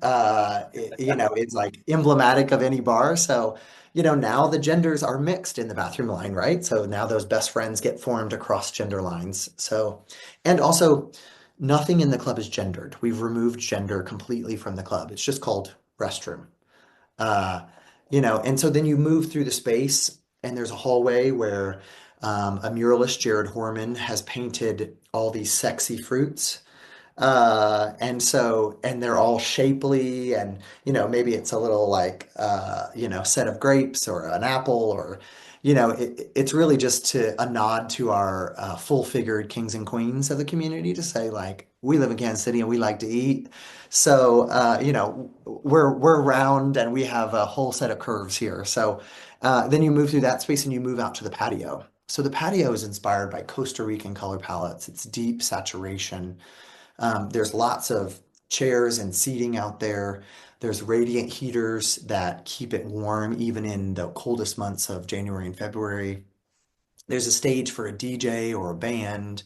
is like emblematic of any bar. So, now the genders are mixed in the bathroom line, right? So now those best friends get formed across gender lines. So, and also nothing in the club is gendered. We've removed gender completely from the club. It's just called restroom. Uh, and so then you move through the space, and there's a hallway where a muralist, Jared Horman, has painted all these sexy fruits. And they're all shapely, and, maybe it's a little like, set of grapes or an apple, or, it's really just a nod to our full-figured kings and queens of the community, to say, like, we live in Kansas City and we like to eat. So, we're round and we have a whole set of curves here. So, then you move through that space and you move out to the patio. So the patio is inspired by Costa Rican color palettes. It's deep saturation. There's lots of chairs and seating out there. There's radiant heaters that keep it warm even in the coldest months of January and February. There's a stage for a DJ or a band.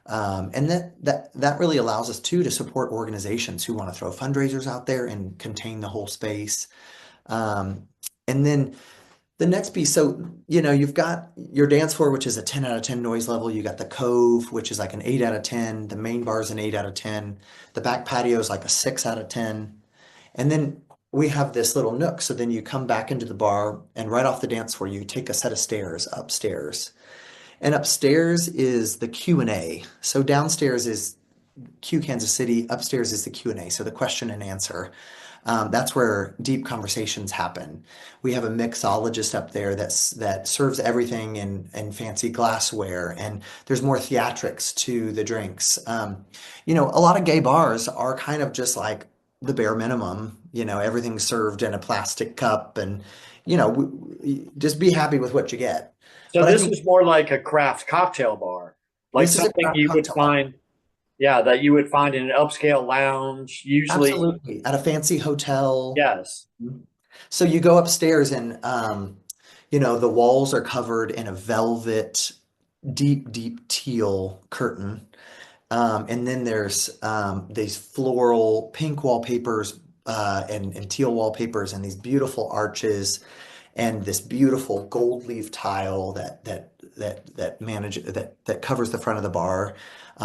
And that really allows us to support organizations who want to throw fundraisers out there and contain the whole space. And then the next piece, so, you've got your dance floor, which is a 10 out of 10 noise level. You got the Cove, which is like an 8 out of 10. The main bar is an 8 out of 10. The back patio is like a 6 out of 10. And then we have this little nook. So then you come back into the bar, and right off the dance floor, you take a set of stairs upstairs. And upstairs is the Q&A. So downstairs is Q Kansas City, upstairs is the Q&A, so the question and answer. That's where deep conversations happen. We have a mixologist up there that serves everything in fancy glassware, and there's more theatrics to the drinks. A lot of gay bars are kind of just like the bare minimum. Everything's served in a plastic cup, and just be happy with what you get. So But I this think is more like a craft cocktail bar, like this is a something craft you would cocktail bar. find, yeah, that you would find in an upscale lounge, usually. Absolutely. At a fancy hotel. Yes. So you go upstairs, and the walls are covered in a velvet, deep, deep teal curtain. And then there's these floral pink wallpapers, and teal wallpapers, and these beautiful arches. and this beautiful gold leaf tile that covers the front of the bar.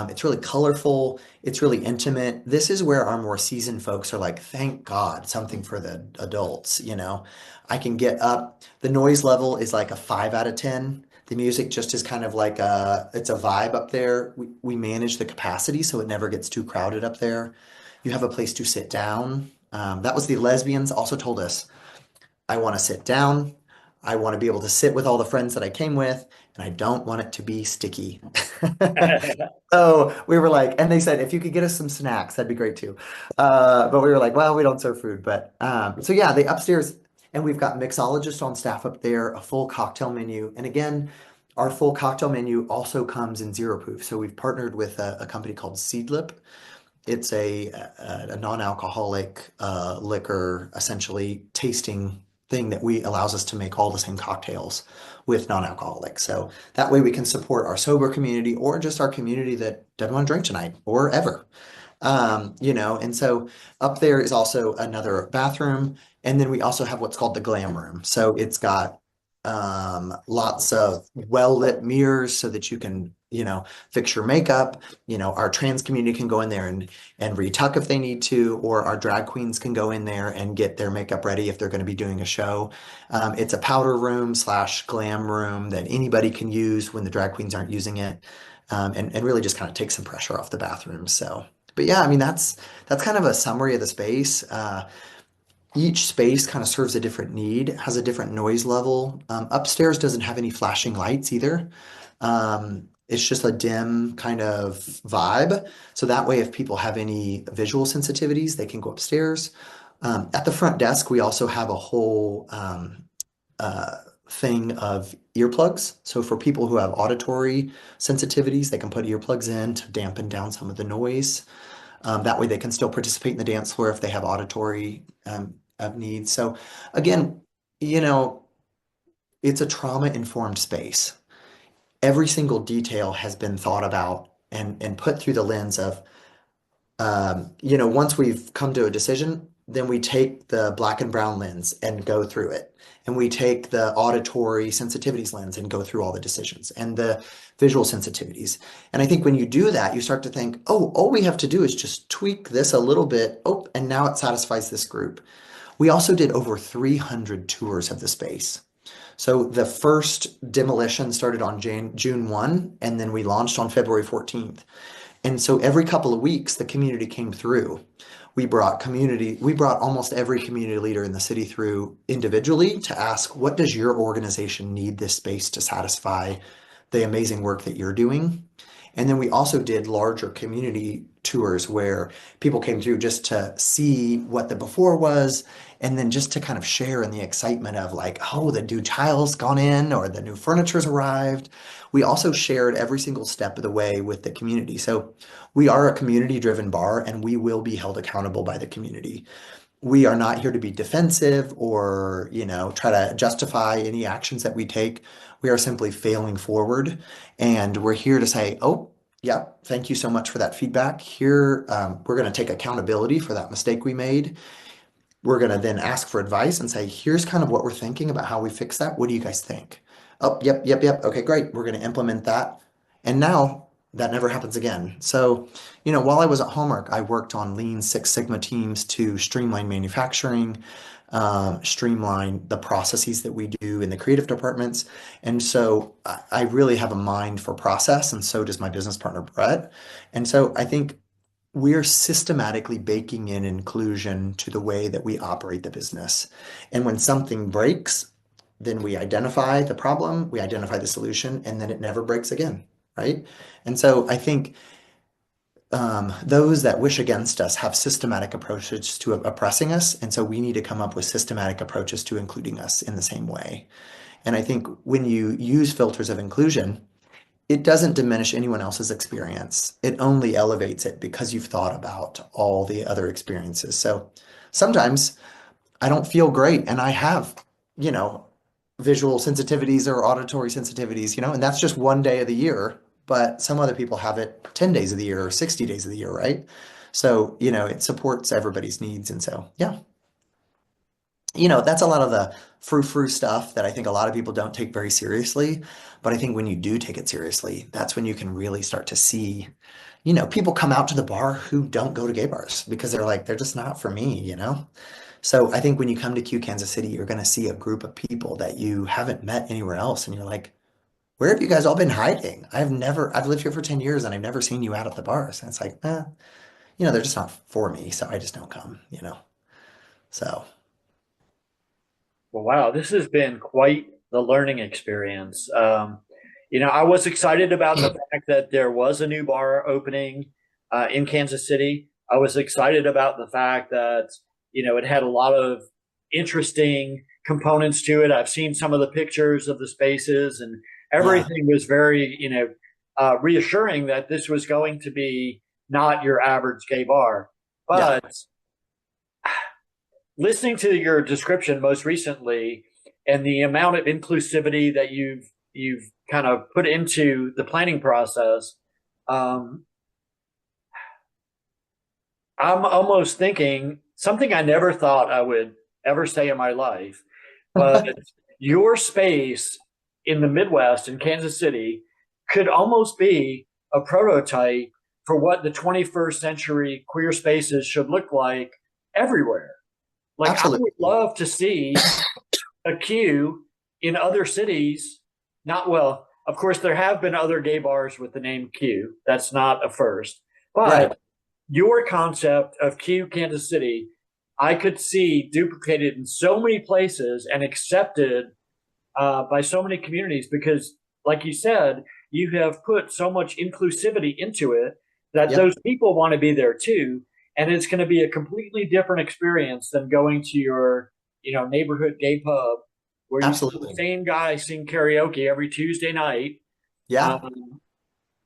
It's really colorful. It's really intimate. This is where our more seasoned folks are like, thank God, something for the adults, you know. I can get up. The noise level is like a 5 out of 10. The music just is kind of like it's a vibe up there. We manage the capacity so it never gets too crowded up there. You have a place to sit down. That was the lesbians also told us, I want to sit down. I want to be able to sit with all the friends that I came with, and I don't want it to be sticky. So we were like, and they said, if you could get us some snacks, that'd be great too. But we were like, well, we don't serve food. But so yeah, the upstairs, and we've got mixologists on staff up there, a full cocktail menu. And again, our full cocktail menu also comes in zero proof. So we've partnered with a company called Seedlip. It's a non-alcoholic liquor, essentially tasting thing that we allows us to make all the same cocktails with non-alcoholic. So that way we can support our sober community or just our community that doesn't want to drink tonight or ever. You know, and so up there is also another bathroom. And then we also have what's called the glam room. So it's got lots of well-lit mirrors so that you can, you know, fix your makeup. You know, our trans community can go in there and retuck if they need to, or our drag queens can go in there and get their makeup ready if they're going to be doing a show. It's a powder room slash glam room that anybody can use when the drag queens aren't using it. And really just kind of take some pressure off the bathroom. So, but yeah, I mean, that's kind of a summary of the space. Each space kind of serves a different need, has a different noise level. Upstairs doesn't have any flashing lights either. It's just a dim kind of vibe. So that way, if people have any visual sensitivities, they can go upstairs. At the front desk, we also have a whole thing of earplugs. So for people who have auditory sensitivities, they can put earplugs in to dampen down some of the noise. That way they can still participate in the dance floor if they have auditory needs. So again, you know, it's a trauma-informed space. Every single detail has been thought about and put through the lens of, you know, once we've come to a decision, then we take the black and brown lens and go through it. And we take the auditory sensitivities lens and go through all the decisions and the visual sensitivities. And I think when you do that, you start to think, oh, all we have to do is just tweak this a little bit. Oh, and now it satisfies this group. We also did over 300 tours of the space. So the first demolition started on June 1, and then we launched on February 14th. And so every couple of weeks, the community came through. We brought almost every community leader in the city through individually to ask, what does your organization need this space to satisfy the amazing work that you're doing? And then we also did larger community tours where people came through just to see what the before was, and then just to kind of share in the excitement of like, oh, the new tile's gone in or the new furniture's arrived. We also shared every single step of the way with the community. So we are a community-driven bar, and we will be held accountable by the community. We are not here to be defensive or, you know, try to justify any actions that we take. We are simply failing forward, and we're here to say, oh, yeah, thank you so much for that feedback. Here, we're going to take accountability for that mistake we made. We're going to then ask for advice and say, here's kind of what we're thinking about how we fix that. What do you guys think? Oh, yep, yep, yep. Okay, great. We're going to implement that. And now that never happens again. So, you know, while I was at Hallmark, I worked on Lean Six Sigma teams to streamline manufacturing, streamline the processes that we do in the creative departments. And so I really have a mind for process, and so does my business partner, Brett. And so I think we're systematically baking in inclusion to the way that we operate the business. And when something breaks, then we identify the problem, we identify the solution, and then it never breaks again, right? And so I think those that wish against us have systematic approaches to oppressing us. And so we need to come up with systematic approaches to including us in the same way. And I think when you use filters of inclusion, it doesn't diminish anyone else's experience. It only elevates it because you've thought about all the other experiences. So sometimes I don't feel great and I have, you know, visual sensitivities or auditory sensitivities, you know, and that's just one day of the year. But some other people have it 10 days of the year or 60 days of the year, right? So, you know, it supports everybody's needs. And so, yeah. that's a lot of the frou-frou stuff that I think a lot of people don't take very seriously. But I think when you do take it seriously, that's when you can really start to see, people come out to the bar who don't go to gay bars because they're like, they're just not for me. So I think when you come to Q Kansas City, you're going to see a group of people that you haven't met anywhere else. And you're like, where have you guys all been hiding? I've lived here for 10 years and I've never seen you out at the bars. And it's like, they're just not for me. So I just don't come. So Well, wow, this has been quite the learning experience. I was excited about the fact that there was a new bar opening in Kansas City. I was excited about the fact that, it had a lot of interesting components to it. I've seen some of the pictures of the spaces, and yeah, everything was very, reassuring that this was going to be not your average gay bar. yeah, But listening to your description most recently and the amount of inclusivity that you've kind of put into the planning process, um, I'm almost thinking something I never thought I would ever say in my life, but your space in the Midwest in Kansas City could almost be a prototype for what the 21st century queer spaces should look like everywhere. Like, I would absolutely. love to see a queue in other cities. Not well, of course, there have been other gay bars with the name Q. That's not a first. Right. But your concept of Q Kansas City, I could see duplicated in so many places and accepted by so many communities because, like you said, you have put so much inclusivity into it that Yep. those people want to be there too. And it's going to be a completely different experience than going to your, neighborhood gay pub where you see the Absolutely. same guy sing karaoke every Tuesday night. Yeah. Um,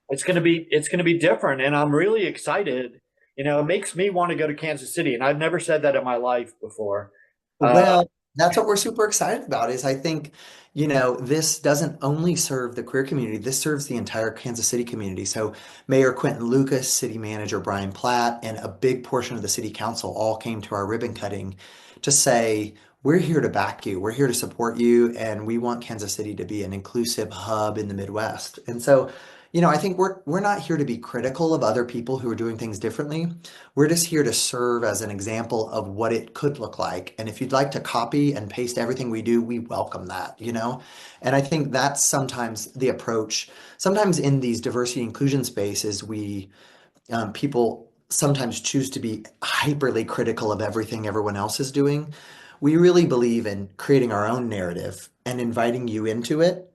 it's going to be different, and I'm really excited. It makes me want to go to Kansas City, and I've never said that in my life before. Uh, Well, that's what we're super excited about is I think, this doesn't only serve the queer community, this serves the entire Kansas City community. So Mayor Quentin Lucas, City Manager Brian Platt, and a big portion of the city council all came to our ribbon cutting to say, we're here to back you, we're here to support you, and we want Kansas City to be an inclusive hub in the Midwest. And so, I think we're not here to be critical of other people who are doing things differently. We're just here to serve as an example of what it could look like. And if you'd like to copy and paste everything we do, we welcome that. And I think that's sometimes the approach. Sometimes in these diversity inclusion spaces, people sometimes choose to be hyperly critical of everything everyone else is doing. We really believe in creating our own narrative and inviting you into it,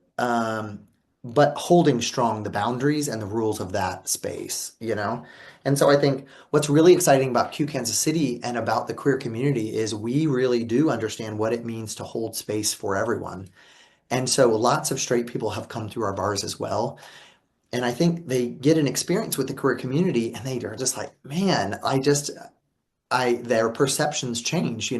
but holding strong the boundaries and the rules of that space. And so I think what's really exciting about Q Kansas City and about the queer community is we really do understand what it means to hold space for everyone. And so lots of straight people have come through our bars as well. And I think they get an experience with the queer community and they are just like, man, their perceptions change.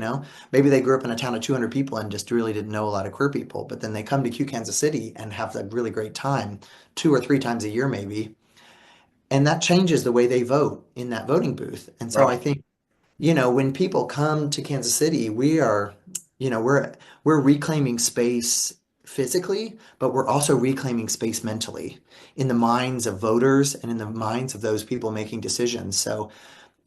Maybe they grew up in a town of 200 people and just really didn't know a lot of queer people, but then they come to Q Kansas City and have a really great time 2 or 3 times a year, maybe. And that changes the way they vote in that voting booth. And so I right. think, when people come to Kansas City, we're reclaiming space physically, but we're also reclaiming space mentally in the minds of voters and in the minds of those people making decisions. So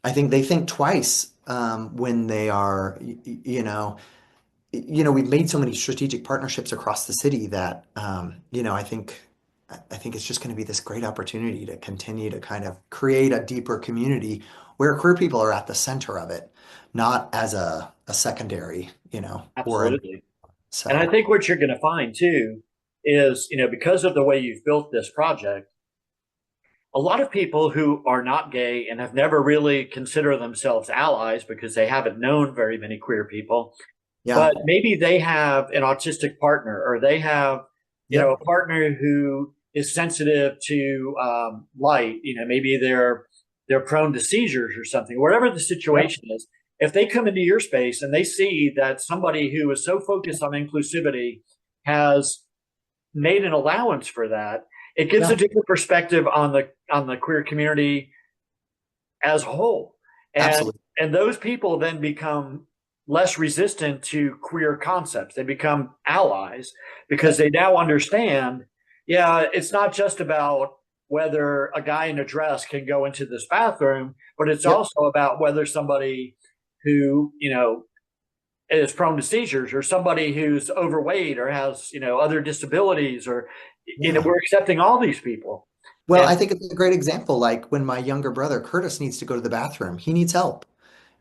I think they think twice when they are, we've made so many strategic partnerships across the city that, I think it's just going to be this great opportunity to continue to kind of create a deeper community where queer people are at the center of it, not as a secondary, Absolutely. And I so think what you're going to find too is, because of the way you've built this project, a lot of people who are not gay and have never really considered themselves allies because they haven't known very many queer people, yeah, but maybe they have an autistic partner or they have, a yep, partner who is sensitive to light. Maybe they're prone to seizures or something. Whatever the yep, situation is, if they come into your space and they see that somebody who is so focused on inclusivity has made an allowance for that, it gives a yeah, different perspective on the queer community as a whole. And absolutely, and those people then become less resistant to queer concepts. They become allies because Yep. they now understand, yeah, it's not just about whether a guy in a dress can go into this bathroom, but it's Yep. also about whether somebody who, is prone to seizures or somebody who's overweight or has, other disabilities or, Yeah. we're accepting all these people. Well, And I think it's a great example. Like when my younger brother Curtis needs to go to the bathroom, he needs help.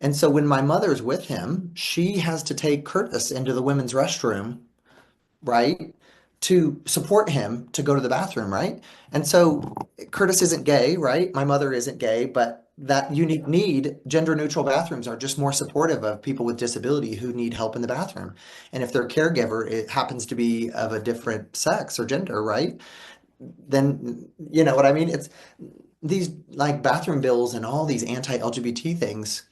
And so when my mother's with him, she has to take Curtis into the women's restroom, right? To support him to go to the bathroom, right? And so Curtis isn't gay, right? My mother isn't gay, but that unique need, gender neutral bathrooms are just more supportive of people with disability who need help in the bathroom. And if their caregiver, it happens to be of a different sex or gender, right? Then you know what I mean? It's these like bathroom bills and all these anti-LGBT things,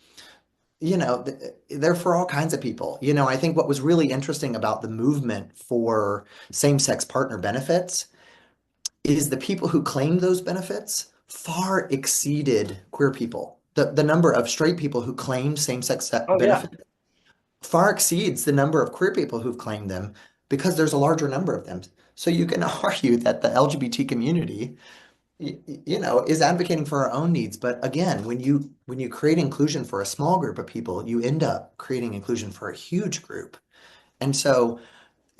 they're for all kinds of people. I think what was really interesting about the movement for same-sex partner benefits is the people who claimed those benefits far exceeded queer people. The number of straight people who claimed same-sex oh yeah, benefits far exceeds the number of queer people who've claimed them because there's a larger number of them. So you can argue that the LGBT community is advocating for our own needs. But again, when you create inclusion for a small group of people, you end up creating inclusion for a huge group. And so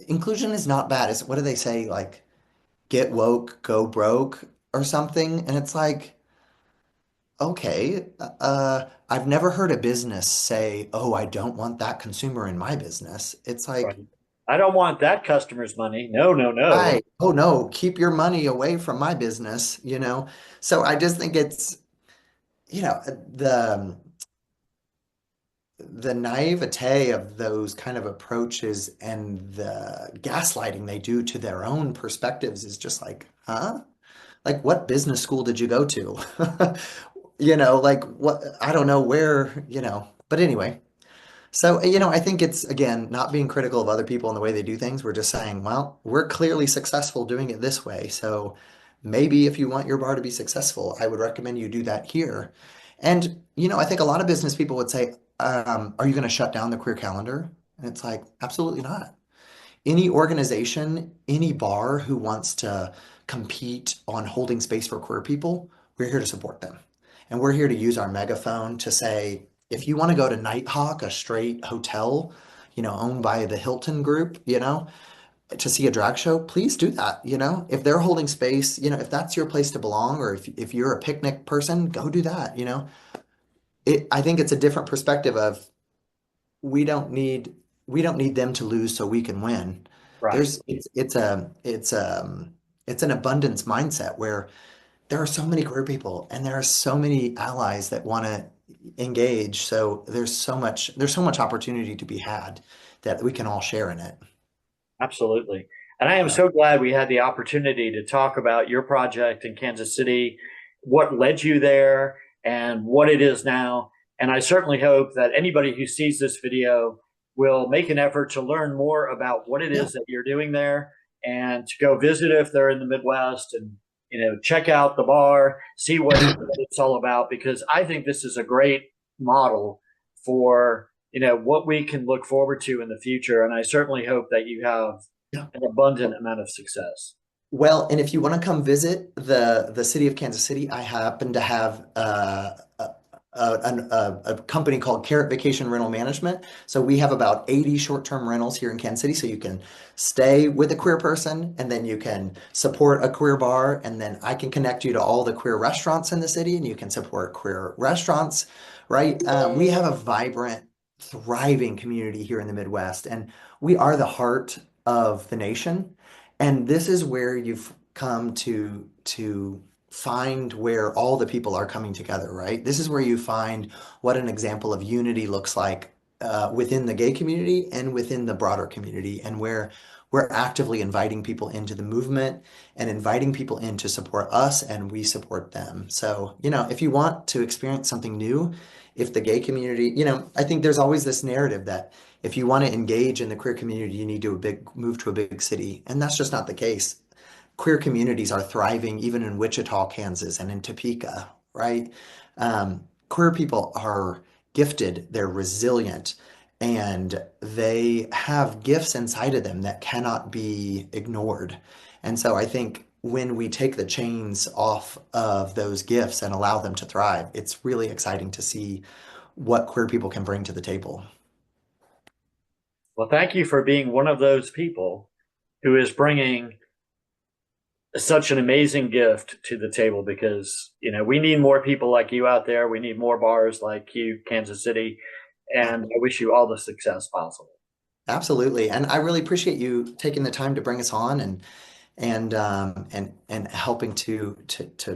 inclusion is not bad. It's what do they say? Like get woke, go broke or something. And it's like, okay, I've never heard a business say, oh, I don't want that consumer in my business. It's like, right. I don't want that customer's money. No, no, no. right. Oh no, keep your money away from my business. So I just think it's, you know, the the naivete of those kind of approaches and the gaslighting they do to their own perspectives is just like, huh? Like, what business school did you go to? Like what, I don't know where, but anyway. So, I think it's, again, not being critical of other people and the way they do things. We're just saying, well, we're clearly successful doing it this way. So maybe if you want your bar to be successful, I would recommend you do that here. And, I think a lot of business people would say, are you going to shut down the queer calendar? And it's like, absolutely not. Any organization, any bar who wants to compete on holding space for queer people, we're here to support them. And we're here to use our megaphone to say, if you want to go to Nighthawk, a straight hotel, owned by the Hilton Group, to see a drag show, please do that. If they're holding space, if that's your place to belong, or if you're a picnic person, go do that. I think it's a different perspective of we don't need we don't need them to lose so we can win. Right. It's an abundance mindset where there are so many queer people and there are so many allies that want to engage. So there's so much opportunity to be had that we can all share in it. Absolutely. And I am So so glad we had the opportunity to talk about your project in Kansas City, what led you there, and what it is now. And I certainly hope that anybody who sees this video will make an effort to learn more about what it yeah, is that you're doing there and to go visit if they're in the Midwest and check out the bar, see what it's all about because I think this is a great model for what we can look forward to in the future. And I certainly hope that you have yeah. an abundant amount of success. Well, and if you want to come visit the city of Kansas City, I happen to have a company called Carrot Vacation Rental Management. So we have about 80 short-term rentals here in Kansas City. So you can stay with a queer person and then you can support a queer bar. And then I can connect you to all the queer restaurants in the city and you can support queer restaurants, right? We have a vibrant, thriving community here in the Midwest, and we are the heart of the nation. And this is where you've come to find where all the people are coming together, right? This is where you find what an example of unity looks like within the gay community and within the broader community, and where we're actively inviting people into the movement and inviting people in to support us, and we support them. So, if you want to experience something new, if the gay community, I think there's always this narrative that if you want to engage in the queer community, you need to move to a big city. And that's just not the case. Queer communities are thriving even in Wichita, Kansas, and in Topeka, right? Queer people are gifted, they're resilient, and they have gifts inside of them that cannot be ignored. And so I think when we take the chains off of those gifts and allow them to thrive, it's really exciting to see what queer people can bring to the table. Well, thank you for being one of those people who is bringing such an amazing gift to the table because, we need more people like you out there. We need more bars like you, Kansas City. And I wish you all the success possible. Absolutely. And I really appreciate you taking the time to bring us on and helping to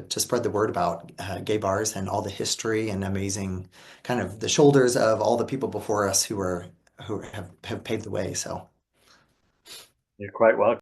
spread the word about gay bars and all the history and amazing kind of the shoulders of all the people before us who have paved the way. So You're quite welcome.